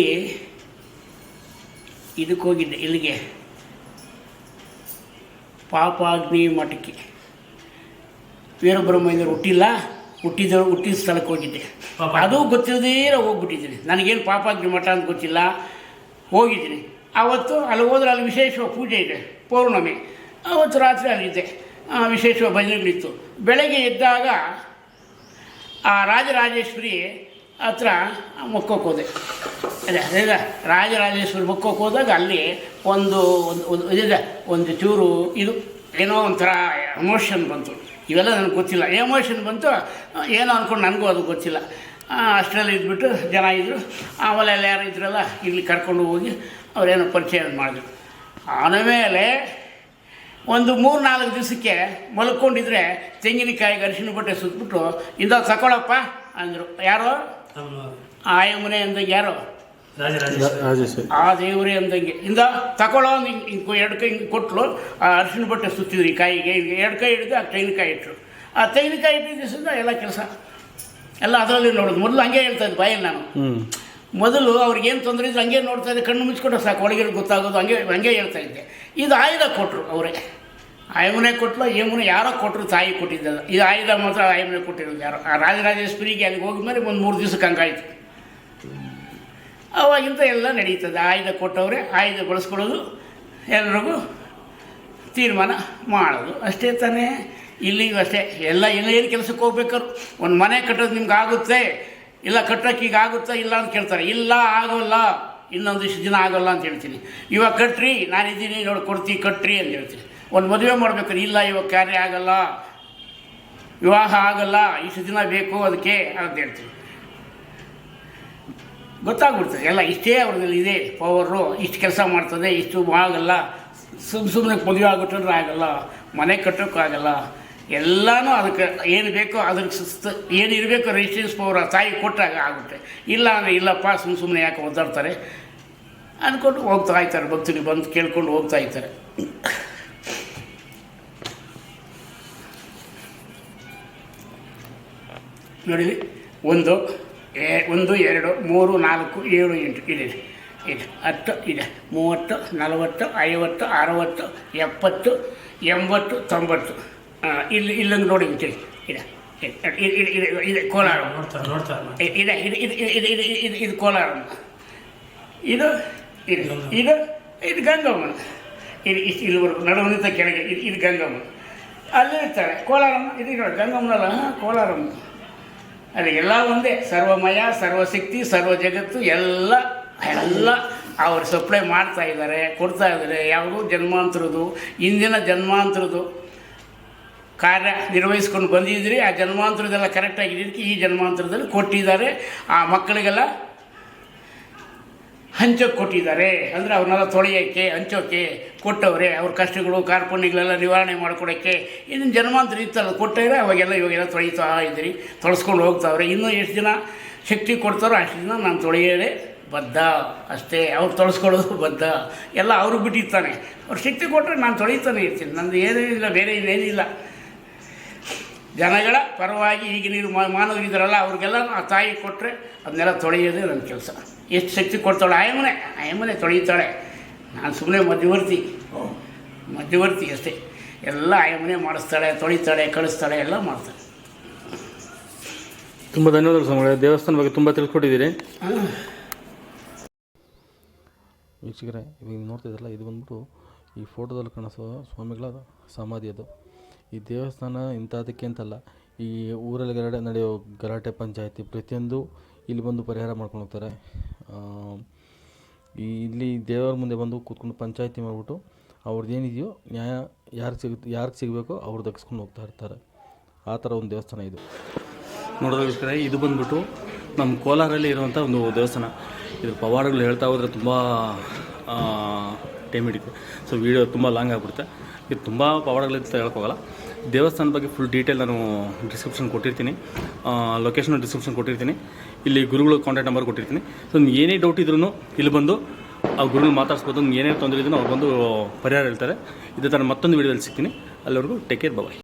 ಇದಕ್ಕೆ ಹೋಗಿದ್ದೆ, ಇಲ್ಲಿಗೆ ಪಾಪಾಗ್ನಿ ಮಠಕ್ಕೆ. ವೀರಬ್ರಹ್ಮೇಂದ್ರ ಹುಟ್ಟಿದ ಸ್ಥಳಕ್ಕೆ ಹೋಗಿದ್ದೆ. ಅದು ಗೊತ್ತಿಲ್ಲದೇ ಹೋಗ್ಬಿಟ್ಟಿದ್ದೀನಿ. ನನಗೇನು ಪಾಪಾಗ್ನಿ ಮಠ ಅಂತ ಗೊತ್ತಿಲ್ಲ. ಹೋಗಿದ್ದೀನಿ ಆವತ್ತು. ಅಲ್ಲಿ ಹೋದ್ರೆ ಅಲ್ಲಿ ವಿಶೇಷವಾಗಿ ಪೂಜೆ ಇದೆ, ಪೌರ್ಣಮಿ. ಆವತ್ತು ರಾತ್ರಿ ಅಲ್ಲಿದ್ದೆ. ವಿಶೇಷವಾಗಿ ಭಜನೆಗಳಿತ್ತು. ಬೆಳಗ್ಗೆ ಎದ್ದಾಗ ಆ ರಾಜರಾಜೇಶ್ವರಿ ಹತ್ರ ಮೊಕ್ಕೋಕೆ ಹೋದೆ. ಅದೇ ರಾಜರಾಜೇಶ್ವರಿ ಮೊಕ್ಕೋಕೆ ಹೋದಾಗ ಅಲ್ಲಿ ಒಂದು ಚೂರು ಇದು ಏನೋ ಒಂಥರ ಎಮೋಷನ್ ಬಂತು. ಇವೆಲ್ಲ ನನಗೆ ಗೊತ್ತಿಲ್ಲ. ಎಮೋಷನ್ ಬಂತು ಏನೋ ಅಂದ್ಕೊಂಡು ನನಗೂ ಅದು ಗೊತ್ತಿಲ್ಲ. ಅಷ್ಟರಲ್ಲಿ ಇದ್ಬಿಟ್ಟು ಜನ ಇದ್ದರು. ಆಮೇಲೆ ಎಲ್ಲ ಯಾರು ಇದ್ರಲ್ಲ ಇಲ್ಲಿ ಕರ್ಕೊಂಡು ಹೋಗಿ ಅವರೇನೋ ಪರಿಚಯ ಮಾಡಿದ್ರು. ಆಮೇಲೆ ಒಂದು 3-4 ದಿವಸಕ್ಕೆ ಮಲ್ಕೊಂಡಿದ್ರೆ ತೆಂಗಿನಕಾಯಿಗೆ ಅರಿಶಿನ ಬಟ್ಟೆ ಸುತ್ತಬಿಟ್ಟು ಇಂದ ತಗೊಳಪ್ಪ ಅಂದರು. ಯಾರೋ ಆಯಮ್ಮನೆ ಅಂದಂಗೆ, ಯಾರೋ ಆ ದೇವರೇ ಅಂದಂಗೆ ಇಂದ ತಗೊಳ್ಳೋ ಹಿಂಗೆ 2 ಕೈ ಹಿಂಗೆ ಕೊಟ್ಟಲು. ಆ ಅರಿಶಿನ ಬಟ್ಟೆ ಸುತ್ತಿದ್ರು ಈ ಕಾಯಿಗೆ. 2 ಕೈ ಹಿಡಿದು ಆ ತೆಂಗಿನಕಾಯಿ ಇಟ್ಟರು. ಆ ತೆಂಗಿನಕಾಯಿ ಇಟ್ಟಿದ್ದ ದಿವಸದಿಂದ ಎಲ್ಲ ಕೆಲಸ ಎಲ್ಲ ಅದರಲ್ಲಿ ನೋಡೋದು. ಮೊದಲು ಹಂಗೆ ಹೇಳ್ತಾ ಇದ್ದೆ ಬಾಯಲ್ಲಿ ನಾನು. ಮೊದಲು ಅವ್ರಿಗೇನು ತೊಂದರೆ ಇದ್ದು ಹಂಗೆ ನೋಡ್ತಾ ಇದ್ದೆ, ಕಣ್ಣು ಮುಚ್ಚಿಕೊಂಡ್ರೆ ಸಾಕು ಒಳಗಿರೋ ಗೊತ್ತಾಗೋದು. ಹಂಗೆ ಹೇಳ್ತಾ ಇದ್ದೆ. ಇದು ಆಯುಧ ಕೊಟ್ಟರು ಅವರೇ. ಆಯಮ್ಮನೆ ಕೊಟ್ಟಲು, ಏಮನೆ ಯಾರೋ ಕೊಟ್ಟರು, ತಾಯಿ ಕೊಟ್ಟಿದ್ದಲ್ಲ. ಇದು ಆಯುಧ ಮಾತ್ರ ಆಯಮ್ಮನೆ ಕೊಟ್ಟಿರೋದು ಯಾರೋ. ಆ ರಾಜರಾಜೇಶ್ವರಿಗೆ ಅಲ್ಲಿಗೆ ಹೋಗಿದ್ಮೇಲೆ ಒಂದು 3 ದಿವಸಕ್ಕೆ ಹಂಗಾಯಿತು. ಅವಾಗಿಂತ ಎಲ್ಲ ನಡೀತದೆ. ಆಯುಧ ಕೊಟ್ಟವ್ರೆ, ಆಯುಧ ಬಳಸ್ಕೊಳ್ಳೋದು, ಎಲ್ರಿಗೂ ತೀರ್ಮಾನ ಮಾಡೋದು ಅಷ್ಟೇ ತಾನೇ. ಇಲ್ಲಿಗೂ ಅಷ್ಟೇ. ಎಲ್ಲ ಏನು ಕೆಲಸಕ್ಕೆ ಹೋಗ್ಬೇಕಾದ್ರು ಒಂದು ಮನೆ ಕಟ್ಟೋದು ನಿಮ್ಗೆ ಆಗುತ್ತೆ, ಇಲ್ಲ ಕಟ್ಟೋಕ್ಕೆ ಈಗ ಆಗುತ್ತಾ ಇಲ್ಲ ಅಂತ ಕೇಳ್ತಾರೆ. ಇಲ್ಲ ಆಗೋಲ್ಲ, ಇನ್ನೊಂದಿಷ್ಟು ದಿನ ಆಗೋಲ್ಲ ಅಂತ ಹೇಳ್ತೀನಿ. ಇವಾಗ ಕಟ್ರಿ, ನಾನಿದ್ದೀನಿ ನೋಡಿ ಕೊಡ್ತೀವಿ ಕಟ್ರಿ ಅಂತ ಹೇಳ್ತೀನಿ. ಒಂದು ಮದುವೆ ಮಾಡ್ಬೇಕಾದ್ರೆ ಇಲ್ಲ ಇವಾಗ ಕಾರ್ಯ ಆಗಲ್ಲ, ವಿವಾಹ ಆಗಲ್ಲ, ಇಷ್ಟು ದಿನ ಬೇಕು ಅದಕ್ಕೆ ಅಂತ ಹೇಳ್ತೀನಿ. ಗೊತ್ತಾಗ್ಬಿಡ್ತದೆ ಎಲ್ಲ. ಇಷ್ಟೇ ಅವ್ರದ್ದಲ್ಲಿ ಇದೆ ಪವರು, ಇಷ್ಟು ಕೆಲಸ ಮಾಡ್ತದೆ, ಇಷ್ಟು ಆಗಲ್ಲ, ಸುಮ್ಮನೆ ಮದುವೆ ಆಗುತ್ತಂದ್ರೆ ಆಗಲ್ಲ, ಮನೆ ಕಟ್ಟೋಕ್ಕಾಗಲ್ಲ. ಎಲ್ಲನೂ ಅದಕ್ಕೆ ಏನು ಬೇಕೋ ಅದಕ್ಕೆ ಏನು ಇರಬೇಕು ರೆಸಿಸ್ಟೆನ್ಸ್ ಪವರ್ ತಾಯಿ ಕೊಟ್ಟಾಗ ಆಗುತ್ತೆ. ಇಲ್ಲ ಅಂದರೆ ಇಲ್ಲಪ್ಪ ಸುಮ್ಮನೆ ಯಾಕೆ ಒದ್ದಾಡ್ತಾರೆ ಅಂದ್ಕೊಂಡು ಹೋಗ್ತಾ ಇರ್ತಾರೆ. ಭಕ್ತರಿಗೆ ಬಂದು ಕೇಳ್ಕೊಂಡು ಹೋಗ್ತಾ ಇರ್ತಾರೆ. ನೋಡಿ 1 2 3 4 7 8 ಇದೆ. 10 ಇದೆ, 30 40 50 60 70 80 90. ಇಲ್ಲಂಗೆ ನೋಡಿ ಇದೆ ಇದೆ ಕೋಲಾರ. ಇದೆ ಇದು ಕೋಲಾರ. ಇದು ಗಂಗಮ್ಮನ. ಇಲ್ಲಿವರೆಗೂ ನಡುವನಿತ ಕೆಳಗೆ ಇದು ಗಂಗಮ್ಮ. ಅಲ್ಲೇ ಇರ್ತಾರೆ ಕೋಲಾರಮ್ಮ. ಇದು ನೋಡಿ ಗಂಗಮ್ಮನಲ್ಲ, ಕೋಲಾರಮ್ಮ. ಅಲ್ಲಿ ಎಲ್ಲ ಒಂದೇ, ಸರ್ವಮಯ, ಸರ್ವಶಕ್ತಿ, ಸರ್ವ ಜಗತ್ತು ಎಲ್ಲ ಅವರು ಸಪ್ಲೈ ಮಾಡ್ತಾ ಇದ್ದಾರೆ, ಕೊಡ್ತಾ ಇದ್ದಾರೆ. ಯಾವುದೋ ಜನ್ಮಾಂತರದ್ದು, ಇಂದಿನ ಜನ್ಮಾಂತರದ್ದು ಕಾರ್ಯ ನಿರ್ವಹಿಸ್ಕೊಂಡು ಬಂದಿದ್ರಿ. ಆ ಜನ್ಮಾಂತರದೆಲ್ಲ ಕರೆಕ್ಟಾಗಿದ್ದಕ್ಕೆ ಈ ಜನ್ಮಾಂತರದಲ್ಲಿ ಕೊಟ್ಟಿದ್ದಾರೆ. ಆ ಮಕ್ಕಳಿಗೆಲ್ಲ ಹಂಚೋಕ್ಕೆ ಕೊಟ್ಟಿದ್ದಾರೆ. ಅಂದರೆ ಅವ್ರನ್ನೆಲ್ಲ ತೊಳೆಯೋಕ್ಕೆ, ಹಂಚೋಕ್ಕೆ ಕೊಟ್ಟವ್ರೆ. ಅವ್ರ ಕಷ್ಟಗಳು ಕಾರ್ಪಣ್ಯಗಳೆಲ್ಲ ನಿವಾರಣೆ ಮಾಡ್ಕೊಡೋಕ್ಕೆ. ಇನ್ನೊಂದು ಜನ್ಮಾಂತರ ಇತ್ತಲ್ಲ ಕೊಟ್ಟವ್ರೆ. ಇವಾಗೆಲ್ಲ ತೊಳಿತಾ ಇದ್ದೀರಿ, ತೊಳಸ್ಕೊಂಡು ಹೋಗ್ತಾವ್ರೆ. ಇನ್ನೂ ಎಷ್ಟು ದಿನ ಶಕ್ತಿ ಕೊಡ್ತಾರೋ ಅಷ್ಟು ದಿನ ನಾನು ತೊಳೆಯೋದೇ ಬದ್ಧ ಅಷ್ಟೇ. ಅವ್ರು ತೊಳಸ್ಕೊಳ್ಳೋದು ಬದ್ಧ ಎಲ್ಲ ಅವ್ರಿಗೆ ಬಿಟ್ಟಿರ್ತಾನೆ. ಅವ್ರು ಶಕ್ತಿ ಕೊಟ್ಟರೆ ನಾನು ತೊಳಿತಾನೆ ಇರ್ತೀನಿ. ನಂದು ಏನೂ ಇಲ್ಲ, ಬೇರೆ ಇನ್ನೇನಿಲ್ಲ. ಜನಗಳ ಪರವಾಗಿ ಈಗ ನೀವು ಮಾನವರಿದ್ದಾರಲ್ಲ ಅವ್ರಿಗೆಲ್ಲ ಆ ತಾಯಿ ಕೊಟ್ಟರೆ ಅದನ್ನೆಲ್ಲ ತೊಳೆಯೋದೇ ನನ್ನ ಕೆಲಸ. ಎಷ್ಟು ಶಕ್ತಿ ಕೊಡ್ತಾಳೆ ಆಯಮ್ಮನೆ ತೊಳೆಯುತ್ತಾಳೆ. ನಾನು ಸುಮ್ಮನೆ ಮಧ್ಯವರ್ತಿ ಅಷ್ಟೇ. ಎಲ್ಲ ಆಯಮ್ಮನೆ ಮಾಡಿಸ್ತಾಳೆ, ತೊಳಿತಾಳೆ, ಕಳಿಸ್ತಾಳೆ, ಎಲ್ಲ ಮಾಡ್ತಾಳೆ. ತುಂಬ ಧನ್ಯವಾದಗಳು ಸ್ವಾಮಿಗಳೇ. ದೇವಸ್ಥಾನ ಬಗ್ಗೆ ತುಂಬ ತಿಳ್ಕೊಟ್ಟಿದ್ದೀರಿ. ವೀಕ್ಷಕರೇ, ಇವಾಗ ನೋಡ್ತಿದ್ರಲ್ಲ, ಇದು ಬಂದ್ಬಿಟ್ಟು ಈ ಫೋಟೋದಲ್ಲಿ ಕಾಣಿಸೋ ಸ್ವಾಮಿಗಳ ಸಮಾಧಿ. ಅದು ಈ ದೇವಸ್ಥಾನ ಇಂಥದಕ್ಕೆ ಅಂತಲ್ಲ, ಈ ಊರಲ್ಲಿ ನಡೆಯೋ ಗಲಾಟೆ ಪಂಚಾಯತಿ ಪ್ರತಿಯೊಂದು ಇಲ್ಲಿ ಬಂದು ಪರಿಹಾರ ಮಾಡ್ಕೊಂಡು ಹೋಗ್ತಾರೆ. ಇಲ್ಲಿ ದೇವರ ಮುಂದೆ ಬಂದು ಕೂತ್ಕೊಂಡು ಪಂಚಾಯತಿ ಮಾಡಿಬಿಟ್ಟು ಅವ್ರದ್ದು ಏನಿದೆಯೋ ನ್ಯಾಯ ಯಾರಿಗೆ ಸಿಗಬೇಕೋ ಅವ್ರು ದಕ್ಸ್ಕೊಂಡು ಹೋಗ್ತಾ ಇರ್ತಾರೆ. ಆ ಥರ ಒಂದು ದೇವಸ್ಥಾನ ಇದು. ನೋಡೋದಕ್ಕೋಸ್ಕರ ಇದು ಬಂದ್ಬಿಟ್ಟು ನಮ್ಮ ಕೋಲಾರಲ್ಲಿ ಇರುವಂಥ ಒಂದು ದೇವಸ್ಥಾನ. ಇದ್ರ ಪವಾಡಗಳು ಹೇಳ್ತಾ ಹೋದರೆ ತುಂಬ ಟೈಮ್ ಹಿಡಿತೆ. ಸೊ ವೀಡಿಯೋ ತುಂಬ ಲಾಂಗ್ ಆಗಿಬಿಡುತ್ತೆ. ಇದು ತುಂಬ ಪವಾಡಗಳಿಂದ ಹೇಳೋಕ್ಕೋಗಲ್ಲ. ದೇವಸ್ಥಾನದ ಬಗ್ಗೆ ಫುಲ್ ಡೀಟೇಲ್ ನಾನು ಡಿಸ್ಕ್ರಿಪ್ಷನ್ ಕೊಟ್ಟಿರ್ತೀನಿ, ಲೊಕೇಶನ್ ಡಿಸ್ಕ್ರಿಪ್ಷನ್ ಕೊಟ್ಟಿರ್ತೀನಿ, ಇಲ್ಲಿ ಗುರುಗಳು ಕಾಂಟ್ಯಾಕ್ಟ್ ನಂಬರ್ ಕೊಟ್ಟಿರ್ತೀನಿ. ಸೊ ನಿಮ್ಗೆ ಏನೇ ಡೌಟ್ ಇದ್ರೂ ಇಲ್ಲಿ ಬಂದು ಆ ಗುರುಗಳು ಮಾತಾಡ್ಸ್ಬೋದು. ನಿಮ್ಗೆ ಏನೇ ತೊಂದರೆ ಇದ್ರೂ ಅವ್ರು ಬಂದು ಪರಿಹಾರ ಹೇಳ್ತಾರೆ. ಇದೇ ಥರ ಮತ್ತೊಂದು ವೀಡಿಯೋದಲ್ಲಿ ಸಿಗ್ತೀನಿ. ಅಲ್ಲಿವರೆಗೂ ಟೇಕ್ ಕೇರ್, ಬಾಯ್.